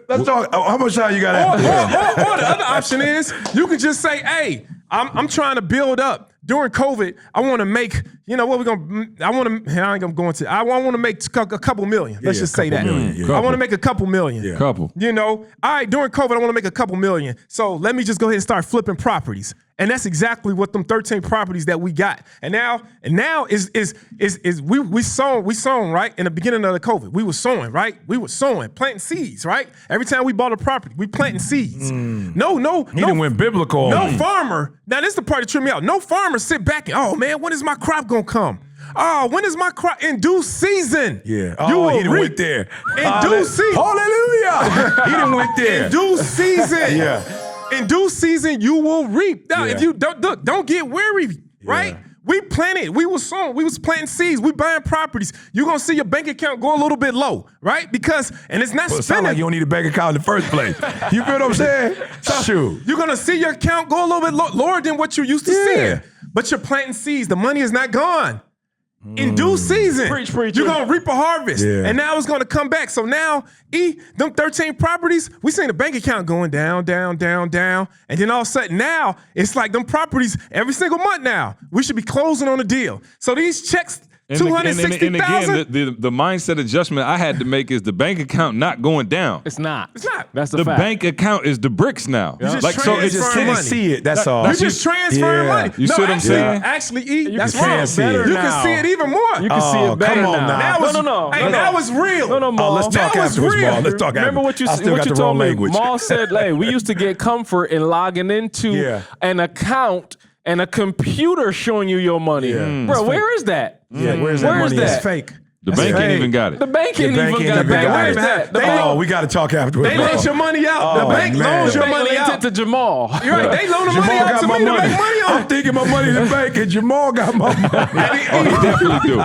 Let's talk. How much time you got Or after? the other option is you can just say, hey, I'm trying to build up. During COVID, I want to make, you know what I want to make a couple million. Let's Yeah, just say couple that. million, yeah. I want to make a couple million. Yeah. couple. You know, all right, during COVID, I want to make a couple million. So let me just go ahead and start flipping properties. And that's exactly what them 13 properties that we got. And now is we sown, right? In the beginning of the COVID, we were sowing, right? We were sowing, planting seeds, right? Every time we bought a property, we planting seeds. No. He done went biblical. No farmer. Now this is the part that tripped me out. No farmer sit back and, oh man, when is my crop gonna come? Oh, when is my crop? In due season. Yeah. You will he done reap. went there. In due season. Hallelujah. He done went there. In due season. Yeah. In due season, you will reap. Now, Yeah. if you don't get weary, right? Yeah. We planted, we was sowing, we was planting seeds, we buying properties. You're gonna see your bank account go a little bit low, right? Because, and it's not Well, it sound spending. like you don't need a bank account in the first place. You feel what I'm saying? Shoot. You're gonna see your account go a little bit lower than what you're used to Yeah. seeing. But you're planting seeds. The money is not gone. In due season, Preach, preacher. you're gonna reap a harvest. Yeah. And now it's gonna come back. So now, them 13 properties, we seen the bank account going down, down, down, down. And then all of a sudden now, it's like them properties every single month now. We should be closing on a deal. So these checks, And $260,000. again, the mindset adjustment I had to make is the bank account not going down. It's not. It's not. That's the The fact. bank account is the bricks now. just Like so, it's transferring Can't money. see it. That's all. You just transferring Yeah. money. You see what I'm actually, saying? Actually, You that's can wrong. see it. You now. can see it even more. You can see it better come on now. now. That was, no. Hey, that was real. No, Maul. Let's talk That was afterwards, real. Maul. Let's talk Remember afterwards. what I still got you the wrong told me? language. Maul said, "Hey, we used to get comfort in logging into Yeah. an account and a computer showing you your money, Yeah. bro. Where is that? Yeah, where's that Where is money? that? It's fake. The bank ain't even got it. The bank ain't even got that. Where is that? The Oh, bank, we got to talk afterwards. They bro. lent your money out. The Oh, bank man. loans the your bank money lent out. it to Jamal. You're right. They loan the Jamal money out got to my me to money. make money on I'm it. thinking my money in the bank, and Jamal got my money. Oh, he definitely do.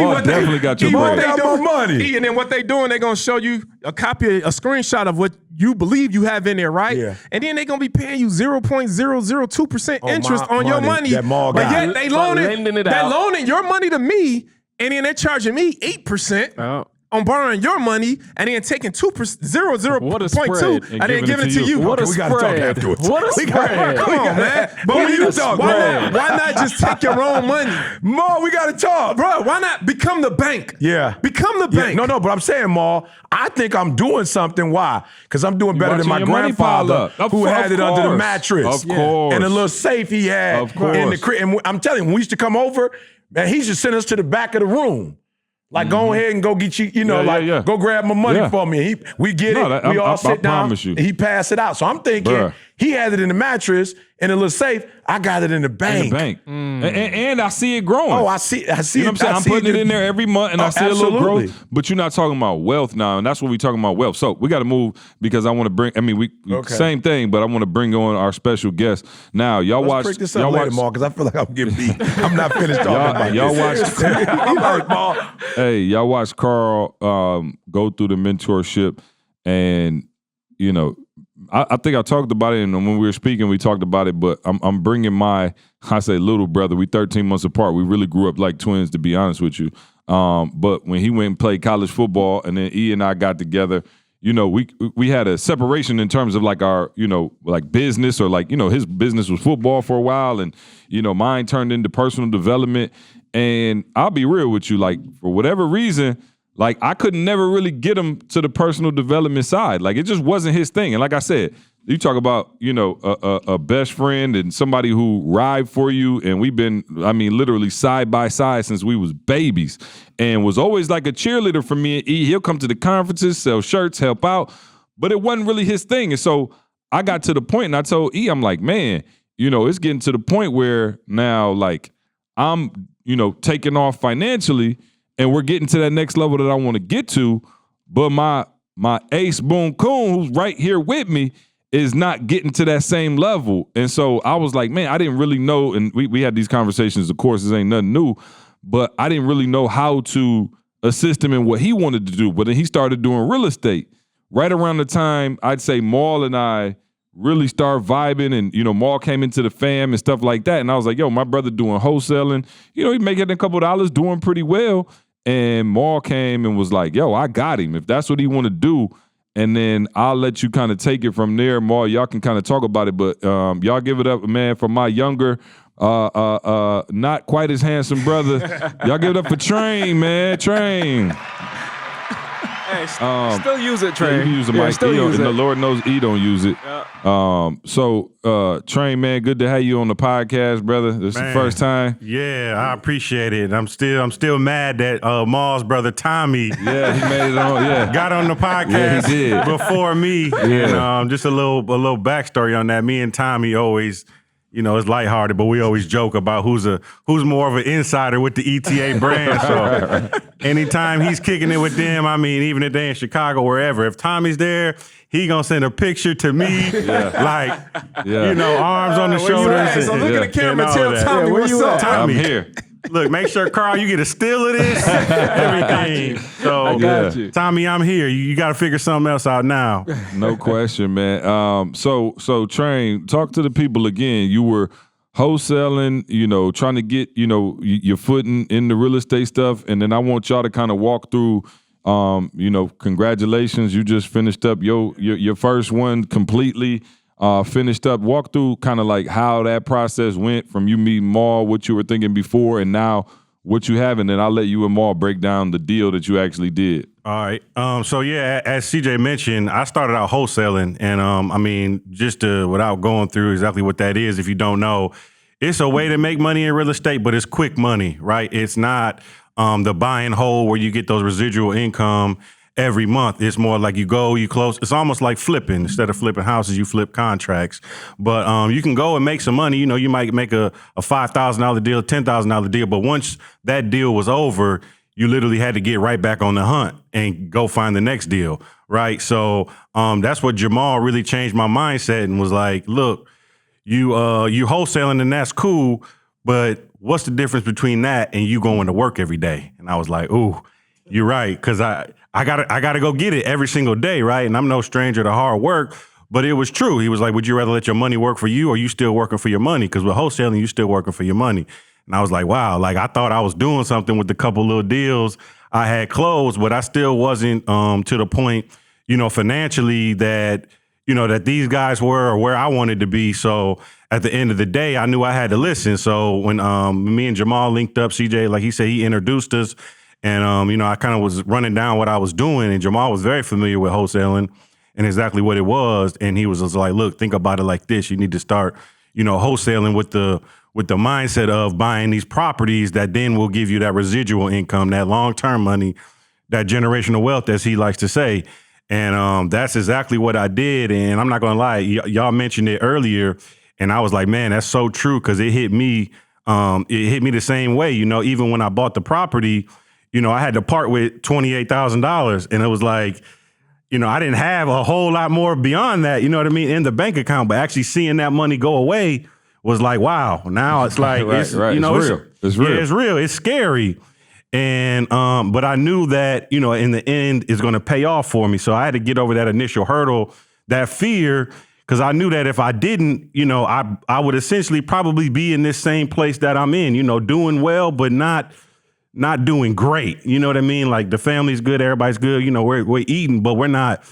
Maul definitely got your Jamal bread. got my money. And then what they doing, they gonna show you a screenshot of what you believe you have in there, right? Yeah. And then they gonna be paying you 0.002% Oh, interest my on your money money. that Maul But got. yet they loaning Lending it out. your money to me, and then they're charging me 8%. Oh. On borrowing your money and then taking 2%, 0.2, What a spread. and then giving it to you. What a We gotta talk spread. afterwards. What a We gotta- spread. Come on, man. But when you talk, why not just take your own money? Maul, we got to talk. Bro, why not become the bank? Yeah. Become the Yeah, bank. No, but I'm saying, Maul, I think I'm doing something. Why? Because I'm doing better than watching my your money pile grandfather up. who Of had it under the course. mattress. Of course. And a little safe he had Of course. in the crib. And I'm telling you, when we used to come over, man, he just sent us to the back of the room. Like, go ahead and go get you, Yeah. go grab my money Yeah. for me. We get No, it. that- We I all sit down. promise you. And he passed it out. So I'm thinking Bruh. he had it in the mattress in a little safe. I got it in the bank. In the bank. And I see it growing. Oh, I see. You know what I'm saying? I'm putting it in there every month, and Oh, I see a little absolutely. growth. But you're not talking about wealth now, and that's what we're talking about, wealth. So we got to move because I want to bring. I mean, we Okay. same thing, but I want to bring on our special guest now. Y'all Let's watch. break this up Y'all later, watch. Maul, because I feel like I'm getting beat. I'm not finished talking about y'all this. watch. I'm hurt, Maul. Hey, y'all watch Carl go through the mentorship, and you know, I think I talked about it, and when we were speaking, we talked about it. But I'm bringing I say little brother. We 13 months apart. We really grew up like twins, to be honest with you. But when he went and played college football, and then E and I got together, you know, we had a separation in terms of like our, you know, like business, or like, you know, his business was football for a while, and you know, mine turned into personal development. And I'll be real with you, like for whatever reason, like I could never really get him to the personal development side. Like it just wasn't his thing. And like I said, you talk about, you know, a best friend and somebody who ride for you, and we've been, I mean, literally side by side since we was babies, and was always like a cheerleader for me and E. He'll come to the conferences, sell shirts, help out, but it wasn't really his thing. And so I got to the point and I told E, I'm like, man, you know, it's getting to the point where now like I'm, you know, taking off financially and we're getting to that next level that I want to get to, but my ace Boone Coon, who's right here with me, is not getting to that same level. And so I was like, man, I didn't really know, and we had these conversations, of course, this ain't nothing new, but I didn't really know how to assist him in what he wanted to do. But then he started doing real estate. Right around the time, I'd say Maul and I really started vibing, and, you know, Maul came into the fam and stuff like that. And I was like, yo, my brother doing wholesaling, you know, he making a couple dollars, doing pretty well. And Maul came and was like, yo, I got him. If that's what he want to do, and then I'll let you kind of take it from there. Maul, y'all can kind of talk about it, but y'all give it up, man, for my younger, not quite as handsome brother. Y'all give it up for Train, man. Train. Hey, still use it, Train. Yeah, you can use the mic. Still use it. The Lord knows E don't use it. So, Train, man, good to have you on the podcast, brother. This is the first time. Yeah, I appreciate it. I'm still mad that Maul's brother Tommy he made it on. Yeah, got on the podcast Yeah, he did. before me. Yeah. And just a little backstory on that. Me and Tommy always, you know, it's lighthearted, but we always joke about who's more of an insider with the ETA brand. So anytime he's kicking it with them, I mean, even if they're in Chicago, wherever, if Tommy's there, he gonna send a picture to me, you know, arms on the shoulders. So look at the camera and tell Tommy what's up. Tommy, I'm here. Look, make sure, Carl, you get a still of this, everything. So, I got you. Tommy, I'm here. You got to figure something else out now. No question, man. So Train, talk to the people again. You were wholesaling, you know, trying to get, you know, your footing in the real estate stuff, and then I want y'all to kind of walk through. You know, congratulations, you just finished up your first one completely. Finished up. Walk through kind of like how that process went from you meeting Maul, what you were thinking before, and now what you have, and then I'll let you and Maul break down the deal that you actually did. All right. So yeah, as CJ mentioned, I started out wholesaling, and I mean, just without going through exactly what that is, if you don't know, it's a way to make money in real estate, but it's quick money, right? It's not the buy and hold where you get those residual income every month. It's more like you go, you close. It's almost like flipping. Instead of flipping houses, you flip contracts. But you can go and make some money. You know, you might make a $5,000 deal, $10,000 deal. But once that deal was over, you literally had to get right back on the hunt and go find the next deal, right? So that's what Jamal really changed my mindset and was like, look, you wholesaling and that's cool, but what's the difference between that and you going to work every day? And I was like, ooh, you're right, because I gotta go get it every single day, right? And I'm no stranger to hard work, but it was true. He was like, would you rather let your money work for you or you still working for your money? Because with wholesaling, you still working for your money. And I was like, wow, like I thought I was doing something with the couple little deals I had closed, but I still wasn't to the point, you know, financially that, you know, that these guys were or where I wanted to be. So at the end of the day, I knew I had to listen. So when me and Jamal linked up, CJ, like he said, he introduced us. And, you know, I kind of was running down what I was doing, and Jamal was very familiar with wholesaling and exactly what it was. And he was just like, look, think about it like this. You need to start, you know, wholesaling with the mindset of buying these properties that then will give you that residual income, that long-term money, that generational wealth, as he likes to say. And that's exactly what I did. And I'm not going to lie, y'all mentioned it earlier, and I was like, man, that's so true, because it hit me. It hit me the same way. You know, even when I bought the property, you know, I had to part with $28,000, and it was like, you know, I didn't have a whole lot more beyond that, you know what I mean, in the bank account, but actually seeing that money go away was like, wow, now it's like, right. You know, it's real. It's real. Yeah, it's real. It's scary. And, but I knew that, you know, in the end it's going to pay off for me. So I had to get over that initial hurdle, that fear, because I knew that if I didn't, you know, I would essentially probably be in this same place that I'm in, you know, doing well, but not doing great. You know what I mean? Like the family's good, everybody's good. You know, we're eating, but we're not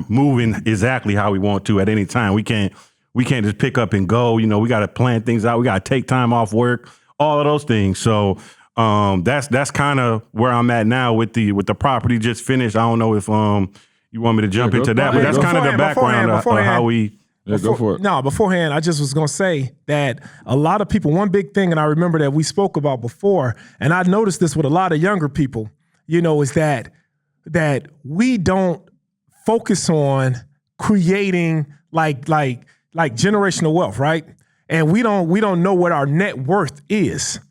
moving exactly how we want to at any time. We can't just pick up and go. You know, we got to plan things out. We got to take time off work, all of those things. So That's kind of where I'm at now with the property just finished. I don't know if you want me to jump into that, but that's kind of the background of how we. Yeah, go for it. No, beforehand, I just was going to say that a lot of people, one big thing, and I remember that we spoke about before, and I noticed this with a lot of younger people, is that we don't focus on creating like generational wealth, right? And we don't know what our net worth is.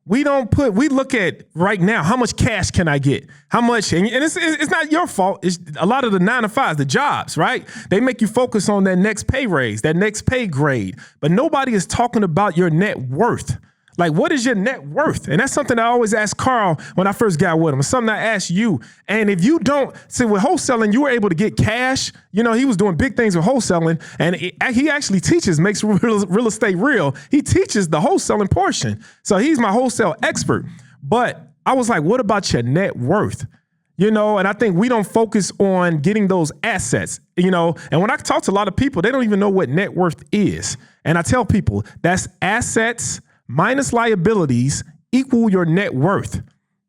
We look at right now, how much cash can I get? How much, and it's not your fault. It's a lot of the 9-to-5s, the jobs, right? They make you focus on that next pay raise, that next pay grade. But nobody is talking about your net worth. Like, what is your net worth? And that's something I always ask Carl when I first got with him. It's something I asked you. And if you don't, see, with wholesaling, you were able to get cash. He was doing big things with wholesaling. And he actually makes real estate real. He teaches the wholesaling portion. So he's my wholesale expert. But I was like, what about your net worth? And I think we don't focus on getting those assets, and when I talk to a lot of people, they don't even know what net worth is. And I tell people that's assets minus liabilities equal your net worth.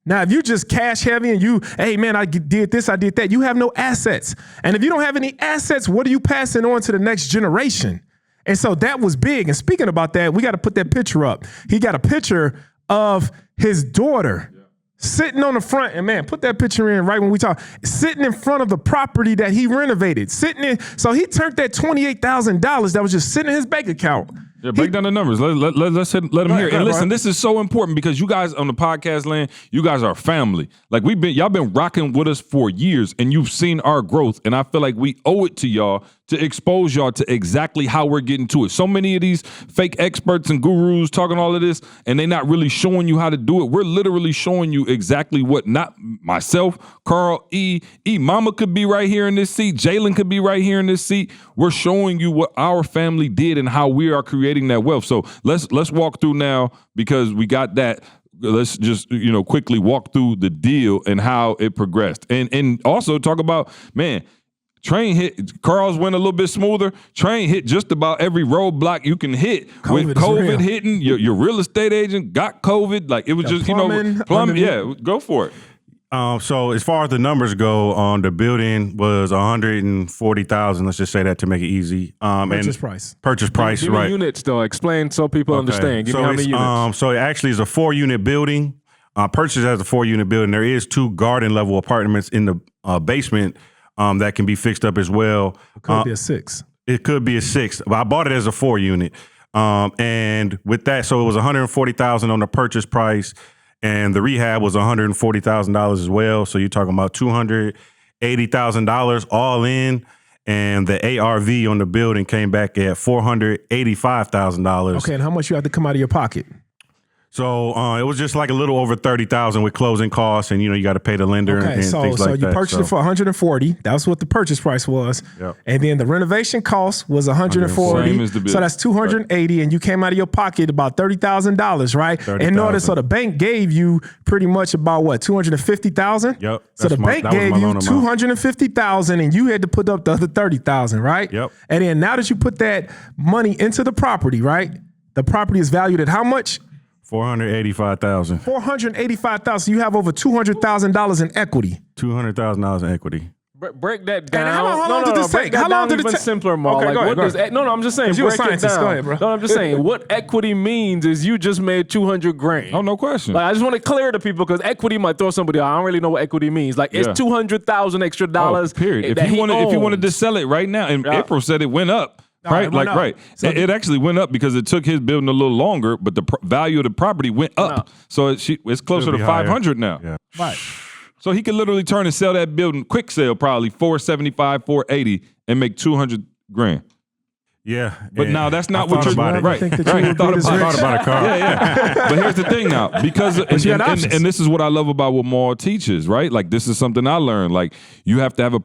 Now, if you're just cash heavy and hey man, I did this, I did that, you have no assets. And if you don't have any assets, what are you passing on to the next generation? And so that was big. And speaking about that, we got to put that picture up. He got a picture of his daughter sitting on the front, and man, put that picture in right when we talk, sitting in front of the property that he renovated, so he turned that $28,000 that was just sitting in his bank account. Yeah, break down the numbers. Let's let them hear it. And listen, this is so important because you guys on the podcast land, you guys are family. Like y'all been rocking with us for years, and you've seen our growth. And I feel like we owe it to y'all to expose y'all to exactly how we're getting to it. So many of these fake experts and gurus talking all of this, and they're not really showing you how to do it. We're literally showing you exactly what, not myself, Carl, Mama could be right here in this seat. Jalen could be right here in this seat. We're showing you what our family did and how we are creating that wealth. So let's walk through now, because we got that. Let's just, quickly walk through the deal and how it progressed. And also talk about, man, Train hit, Carl's went a little bit smoother. Train hit just about every roadblock you can hit. With COVID hitting, your real estate agent got COVID. Like, it was just, plumbing. Yeah, go for it. So as far as the numbers go, the building was $140,000. Let's just say that to make it easy. Purchase price. Give me right? Units though. Explain so people understand. Give me how many units. So it actually is a 4-unit building. Purchased as a 4-unit building. There is 2 garden level apartments in the basement that can be fixed up as well. It could be a 6. It could be a 6. But I bought it as a 4-unit. And with that, so it was $140,000 on the purchase price. And the rehab was $140,000 as well. So you're talking about $280,000 all in. And the ARV on the building came back at $485,000. Okay, and how much you had to come out of your pocket? So it was just like a little over $30,000 with closing costs, and you got to pay the lender and things like that. So you purchased it for $140. That's what the purchase price was. Yep. And then the renovation cost was $140. Same as the bill. So that's $280, right. And you came out of your pocket about $30,000, right? $30,000. Notice, so the bank gave you pretty much about what, $250,000? Yep. So the bank gave you $250,000, and you had to put up the other $30,000, right? Yep. And then now that you put that money into the property, right? The property is valued at how much? $485,000. $485,000. You have over $200,000 in equity. $200,000 in equity. Break that down. And how long did this take? How long did it take? Simpler, Mal. Okay, like, go ahead. No, I'm just saying. You're a break it scientist. down. Go ahead, bro. No, I'm just saying. What equity means is you just made $200,000. Oh, no question. Like, I just want to clear to people because equity might throw somebody out. I don't really know what equity means. Like, it's $200,000 extra dollars. Period. If you wanted to sell it right now, and April said it went up. Right, right. So it actually went up because it took his building a little longer, but the value of the property went up. So it's closer to 500 now. Yeah. Right. So he could literally turn and sell that building, quick sale, probably $475, $480, and make $200,000. Yeah, but now that's not what you're about it. Right. Think that right. you thought about it, Carl. Yeah. But here's the thing now, because and this is what I love about what Maul teaches, right? Like, this is something I learned. Like, you have to have a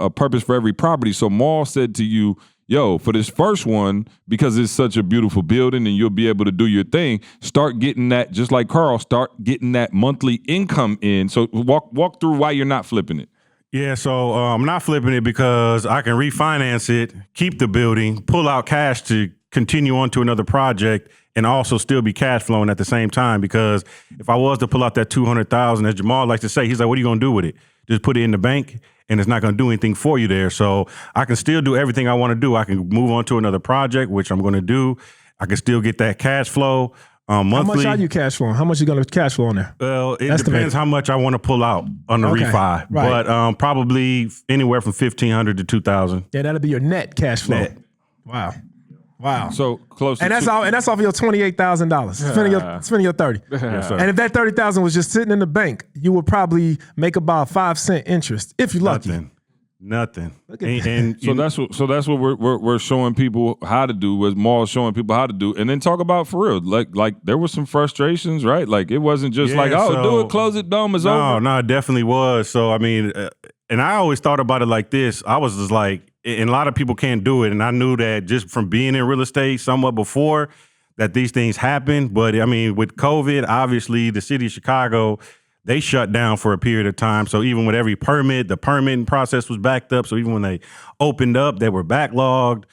purpose for every property. So Maul said to you, yo, for this first one, because it's such a beautiful building and you'll be able to do your thing, start getting that, just like Carl, start getting that monthly income in. So walk through why you're not flipping it. Yeah, so I'm not flipping it because I can refinance it, keep the building, pull out cash to continue on to another project and also still be cash flowing at the same time. Because if I was to pull out that $200,000, as Jamal likes to say, he's like, what are you going to do with it? Just put it in the bank and it's not going to do anything for you there. So I can still do everything I want to do. I can move on to another project, which I'm going to do. I can still get that cash flow monthly. How much are you cash flowing? How much you going to cash flow on there? Well, it depends how much I want to pull out on the refi. Right. But probably anywhere from $1,500 to $2,000. Yeah, that'll be your net cash flow. Net. Wow. So close to And that's all. And that's off of your $28,000. Spending your 30. Yes, sir. And if that 30,000 was just sitting in the bank, you would probably make about 5 cent interest if you're lucky. Nothing. So that's what we're showing people how to do. Was Maul's showing people how to do, and then talk about for real. Like there was some frustrations, right? Like it wasn't just do it, close it, dome is over. No, it definitely was. So I mean, and I always thought about it like this. I was just like, and a lot of people can't do it, and I knew that just from being in real estate somewhat before that these things happen. But I mean, with COVID, obviously the city of Chicago, they shut down for a period of time. So even with every permit, the permitting process was backed up. So even when they opened up, they were backlogged.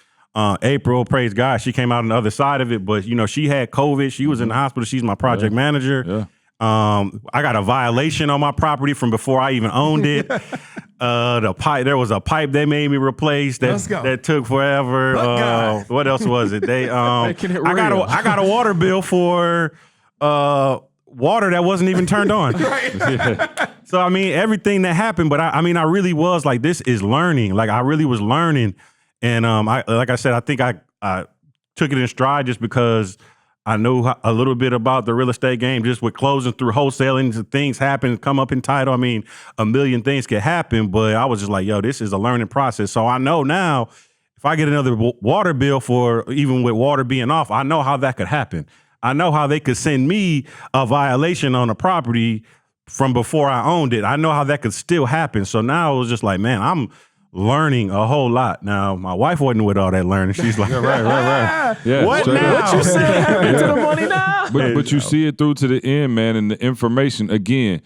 April, praise God, she came out on the other side of it. But, she had COVID. She was in the hospital. She's my project manager. Yeah. I got a violation on my property from before I even owned it. The pipe, there was a pipe they made me replace that took forever. What else was it? I got a water bill for water that wasn't even turned on. So I mean, everything that happened, but I really was like, this is learning. Like I really was learning, and like I said, I think I took it in stride just because I knew a little bit about the real estate game, just with closing through wholesaling, things happen, come up in title. I mean, a million things could happen, but I was just like, yo, this is a learning process. So I know now if I get another water bill for even with water being off, I know how that could happen. I know how they could send me a violation on a property from before I owned it. I know how that could still happen. So now it was just like, man, I'm learning a whole lot. Now, my wife wasn't with all that learning. She's like, right. Yeah, what now? What you said happened to the money now? But you see it through to the end, man, and the information, again,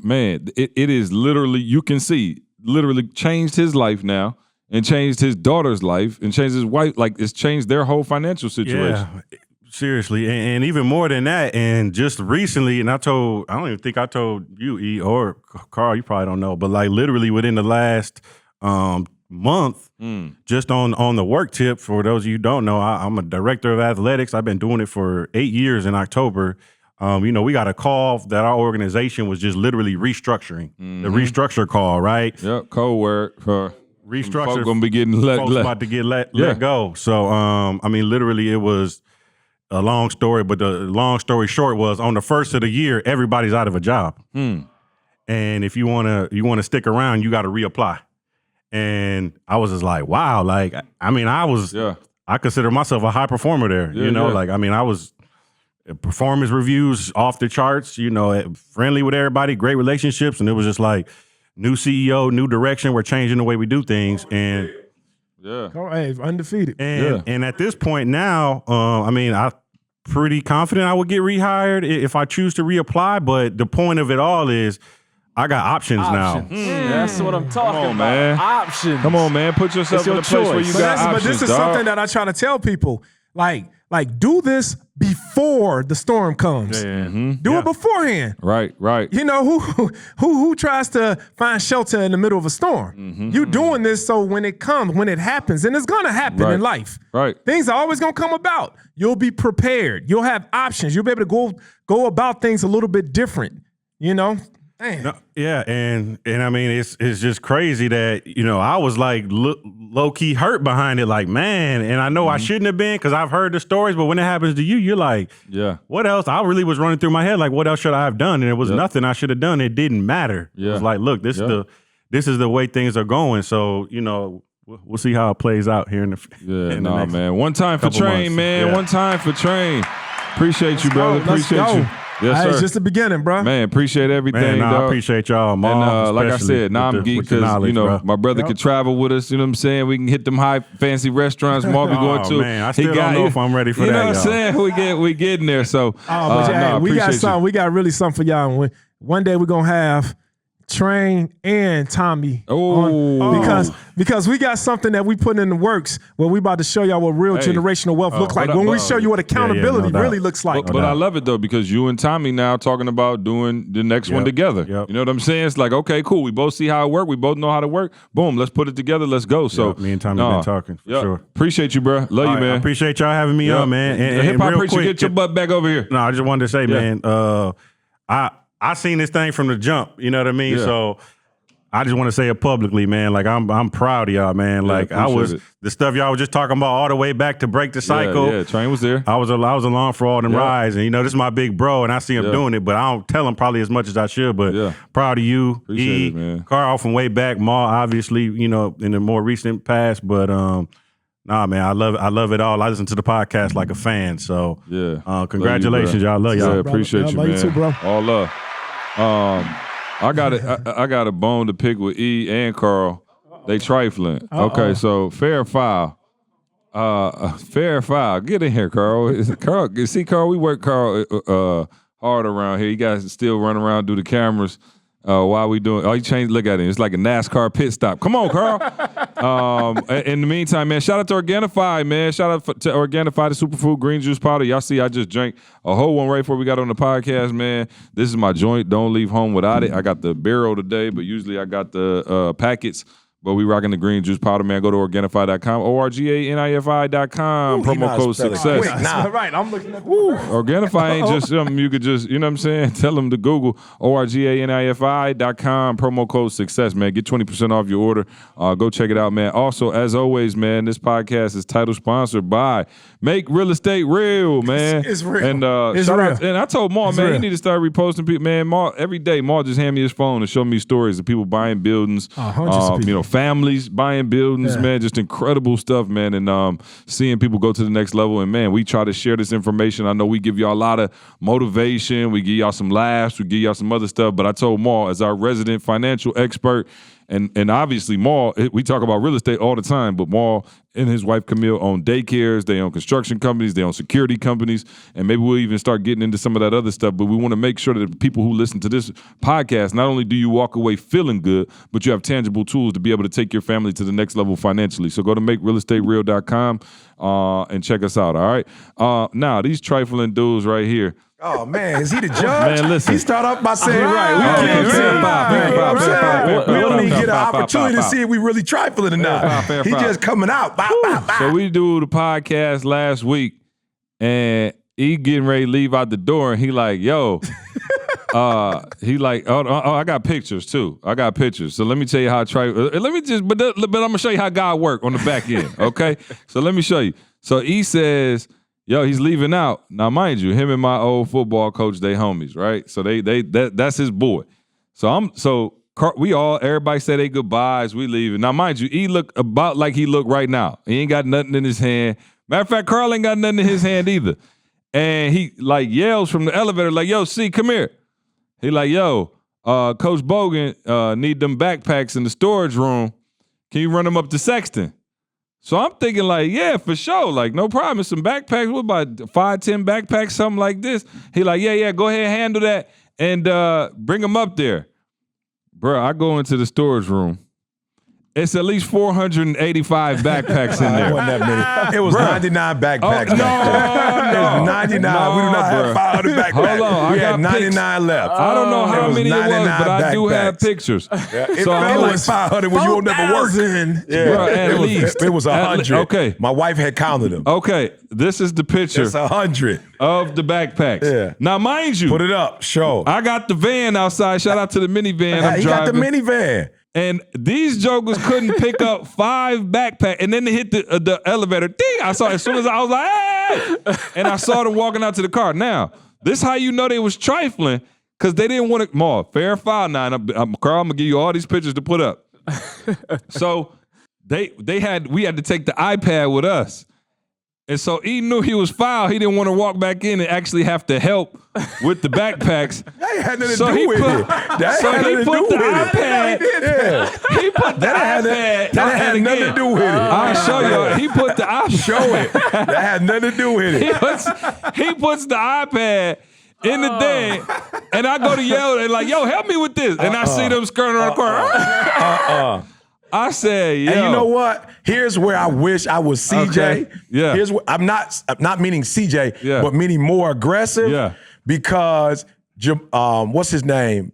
man, it is literally, you can see, literally changed his life now and changed his daughter's life and changed his wife. Like, it's changed their whole financial situation. Yeah. Seriously, and even more than that, and just recently, and I don't even think I told you, E, or Carl, you probably don't know, but like literally within the last month, just on the work tip, for those of you who don't know, I'm a director of athletics. I've been doing it for 8 years in October. We got a call that our organization was just literally restructuring. The restructure call, right? Yep, code word for restructure. Folks gonna be getting about to get let go. So, literally it was a long story, but the long story short was on the first of the year, everybody's out of a job. And if you wanna stick around, you got to reapply. And I was just like, wow, like I consider myself a high performer there. I was performance reviews off the charts. Friendly with everybody, great relationships, and it was just like new CEO, new direction. We're changing the way we do things, and. Yeah. All right, undefeated. And at this point now, I'm pretty confident I would get rehired if I choose to reapply. But the point of it all is I got options now. That's what I'm talking about, man. Options. Come on, man. Put yourself in a place where you got options, but this is dog. something that I try to tell people. Like do this before the storm comes. Do it beforehand. Right. Who tries to find shelter in the middle of a storm? You doing this so when it comes, when it happens, and it's gonna happen in life. Right. Things are always gonna come about. You'll be prepared. You'll have options. You'll be able to go about things a little bit different. Man. No, yeah, and it's just crazy that I was like low key hurt behind it, like man, and I know I shouldn't have been because I've heard the stories, but when it happens to you, you're like, yeah, what else? I really was running through my head like, what else should I have done? And it was nothing I should have done. It didn't matter. Yeah. It was like, look, this is the way things are going. So we'll see how it plays out here in the next man. One time for Train, months. man. Yeah. One time for Train. Appreciate you, brother. Appreciate you. Yes, sir. It's just the beginning, bro. Man, appreciate everything, dog. I appreciate y'all, Mom. And like I said, now I'm geek because my brother could travel with us. You know what I'm saying? We can hit them high fancy restaurants. Mark be going to. Man, I still don't know if I'm ready for that. You know what I'm saying? We getting there. So, we got something. We got really something for y'all. And one day we're gonna have Train and Tommy. Because we got something that we put in the works where we about to show y'all what real generational wealth look like. When we show you what accountability really looks like. But I love it though, because you and Tommy now talking about doing the next one together. Yep. You know what I'm saying? It's like, okay, cool. We both see how it work. We both know how to work. Boom, let's put it together. Let's go. So me and Tommy been talking for sure. Appreciate you, bro. Love you, man. I appreciate y'all having me on, man. And hip hop real preacher, quick, get your butt back over here. No, I just wanted to say, man, I seen this thing from the jump. You know what I mean? Yeah. So I just want to say it publicly, man. Like I'm proud of y'all, man. Like the stuff y'all was just talking about all the way back to Break the Cycle. Yeah, Train was there. I was along for all them rides, and this is my big bro, and I see him doing it, but I don't tell him probably as much as I should. But proud of you, Appreciate it, man. Carl from way back, Maul obviously, in the more recent past, but nah, man, I love it all. I listen to the podcast like a fan, so congratulations, y'all. Love y'all. Yeah, appreciate you, man. Love you too, bro. All love. I got a bone to pick with E and Carl. They trifling. Okay, so fair or foul. Fair or foul. Get in here, Carl. Carl, see, Carl, we work Carl hard around here. You guys still run around, do the cameras. While we doing, you change, look at it. It's like a NASCAR pit stop. Come on, Carl. In the meantime, man, shout out to Organifi, man. Shout out to Organifi, the superfood green juice powder. Y'all see, I just drank a whole one right before we got on the podcast, man. This is my joint. Don't leave home without it. I got the barrel today, but usually I got the packets. But we rocking the green juice powder, man. Go to Organifi.com, ORGANIFI.com. Promo code success. Quick, nah. Right, I'm looking at Organifi ain't just something you could just, you know what I'm saying? Tell them to Google ORGANIFI.com, promo code success, man. Get 20% off your order. Go check it out, man. Also, as always, man, this podcast is title sponsored by Make Real Estate Real, man. It's real. And it's shout real. out, and I told Maul, man, real. you need to start reposting people, man. Maul, every day, Maul just hand me his phone and show me stories of people buying buildings, hundreds of people. families buying buildings, man, just incredible stuff, man, and seeing people go to the next level. And man, we try to share this information. I know we give y'all a lot of motivation, we give y'all some laughs, we give y'all some other stuff, but I told Maul, as our resident financial expert, and obviously Maul, we talk about real estate all the time, but Maul and his wife Camille own daycares, they own construction companies, they own security companies, and maybe we'll even start getting into some of that other stuff. But we want to make sure that the people who listen to this podcast, not only do you walk away feeling good, but you have tangible tools to be able to take your family to the next level financially. So go to makerealestatereal.com and check us out, all right? Now, these trifling dudes right here. Oh, man, is he the judge? Man, listen. He start off by saying, we don't even get an opportunity to see if we really trifling or not. He just coming out. So we do the podcast last week, and he getting ready to leave out the door, and he like, yo, he like, I got pictures too. I got pictures. So let me tell you how I try. But I'm gonna show you how God work on the back end. Okay, so let me show you. So he says, yo, he's leaving out. Now, mind you, him and my old football coach, they homies, right? So that's his boy. Everybody say they goodbyes, we leaving. Now, mind you, he look about like he look right now. He ain't got nothing in his hand. Matter of fact, Carl ain't got nothing in his hand either. And he like yells from the elevator, like, yo, C, come here. He like, yo, Coach Bogan need them backpacks in the storage room. Can you run them up to Sexton? So I'm thinking like, yeah, for sure. Like, no problem. It's some backpacks. What about 5, 10 backpacks, something like this? He like, yeah, go ahead and handle that and bring them up there. Bro, I go into the storage room. It's at least 485 backpacks in there. It wasn't that many. It was 99 backpacks. No. It was 99. We do not have 500 backpacks. Hold on. We had 99 left. I don't know how many it was, but I do have backpacks. pictures. Yeah, it felt like 500 when you will never work. Yeah. Bro, at least. It was 100. Okay. My wife had counted them. Okay, this is the picture It's 100. of the backpacks. Yeah. Now, mind you, Put it up. Show. I got the van outside. Shout out to the minivan I'm He driving. got the minivan. And these jokers couldn't pick up 5 backpacks, and then they hit the elevator. Ding! I saw it as soon as I was like, hey! And I saw them walking out to the car. Now, this is how you know they was trifling, because they didn't want to. More fair or foul now. And Carl, I'm gonna give you all these pictures to put up. So we had to take the iPad with us. And so he knew he was foul. He didn't want to walk back in and actually have to help with the backpacks. That had nothing to do with it. That had nothing to do with it. He put the iPad. That had nothing to do with it. I'll show you. He put the iPad. Show it. That had nothing to do with it. He puts the iPad in the den, and I go to yell and like, yo, help me with this. And I see them skirting around the corner. I said, yo. And you know what? Here's where I wish I was CJ. Okay. Yeah. Here's what I'm not meaning CJ, Yeah. but meaning more aggressive. Yeah. Because what's his name?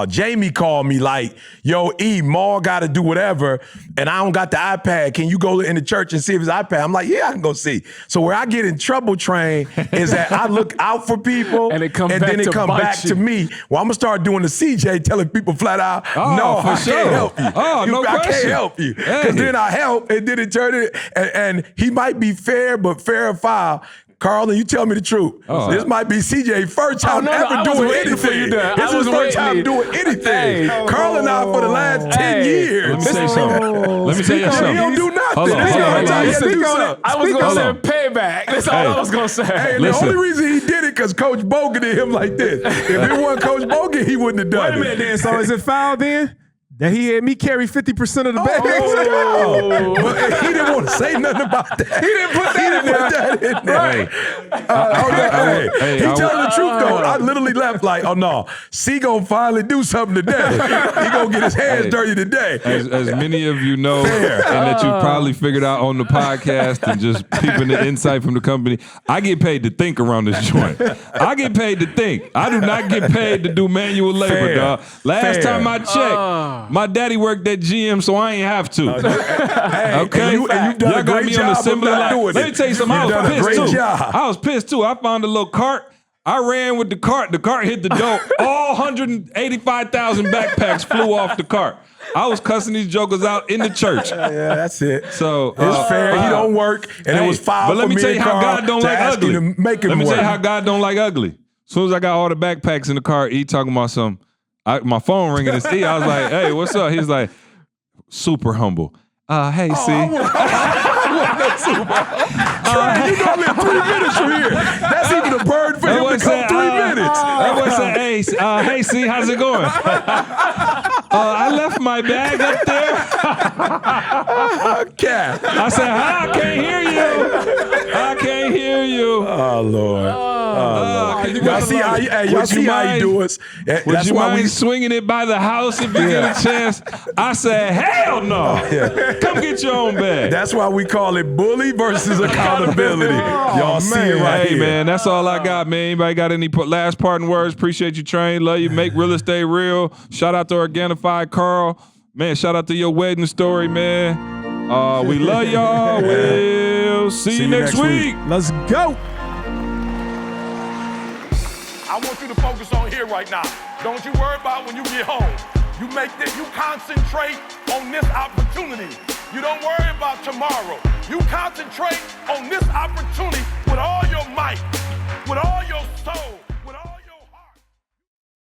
Jamie called me like, yo, Maul got to do whatever, and I don't got the iPad. Can you go in the church and see if it's iPad? I'm like, yeah, I can go see. So where I get in trouble, Train, is that I look out for people, And it come back then it to come bite back you. to me. Well, I'm gonna start doing the CJ, telling people flat out, no, for I sure. can't help you. Oh, no I can't question. help you. Hey. Because then I help, and then it turned it, and he might be fair, but fair and foul. Carlin, you tell me the truth. This might be CJ's first time ever doing anything. This is his first time doing anything. Carl and I for the last 10 years. Let me say something. Let me tell you He something. don't do nothing. Hold on, This is hold the on, first time he hold had to do on. something. I was going to Hold say on. payback. That's all I was going to say. Hey, and Listen. the only reason he did it because Coach Bogan did him like this. If it wasn't Coach Bogan, he wouldn't have done Wait a minute, it. then. So is it foul then? That he had me carry 50% of the bag? But he didn't want to say nothing about that. He didn't put that in there. Hey, He I- telling the truth though. I literally left like, oh no, C gonna finally do something today. He gonna get his hands dirty today. As many of you know, and that you've probably figured out on the podcast and just peeping the insight from the company, I get paid to think around this joint. I get paid to think. I do not get paid to do manual labor, Fair. dog. Last Fair. time I checked, my daddy worked at GM, so I ain't have to. Okay? and you've done Y'all a got great me job on the of assembly not line. doing Let me it. tell you something. I You've was done a pissed great too. job. I was pissed too. I found a little cart. I ran with the cart. The cart hit the door. All 185,000 backpacks flew off the cart. I was cussing these jokers out in the church. Yeah, that's it. So It's fair. He don't work, and it was foul but let for me me tell you and how Carl God don't to like ask ugly. you to make him Let me work. tell you how God don't like ugly. As soon as I got all the backpacks in the car, he talking about something. My phone ringing his ear. I was like, "Hey, what's up?" He's like, "Super humble." Hey, see. Trey, you gonna live 3 minutes from here. That's even a burden for him to come 3 minutes. That boy said, hey, see, how's it going? I left my bag up there. Okay. I said, I can't hear you. I can't hear you. Oh Lord. Y'all see how you do us. Would That's you why mind we. swinging it by the house if you get a chance? I said, hell no. Come get your own bag. That's why we call it bully versus accountability. Y'all see it right Hey, here. man, that's all I got, man. Anybody got any last parting words? Appreciate you, Train. Love you. Make real estate real. Shout out to Organifi, Carl. Man, shout out to your wedding story, man. We love y'all. We'll see you next week. Let's go. I want you to focus on here right now. Don't you worry about when you get home. You concentrate on this opportunity. You don't worry about tomorrow. You concentrate on this opportunity with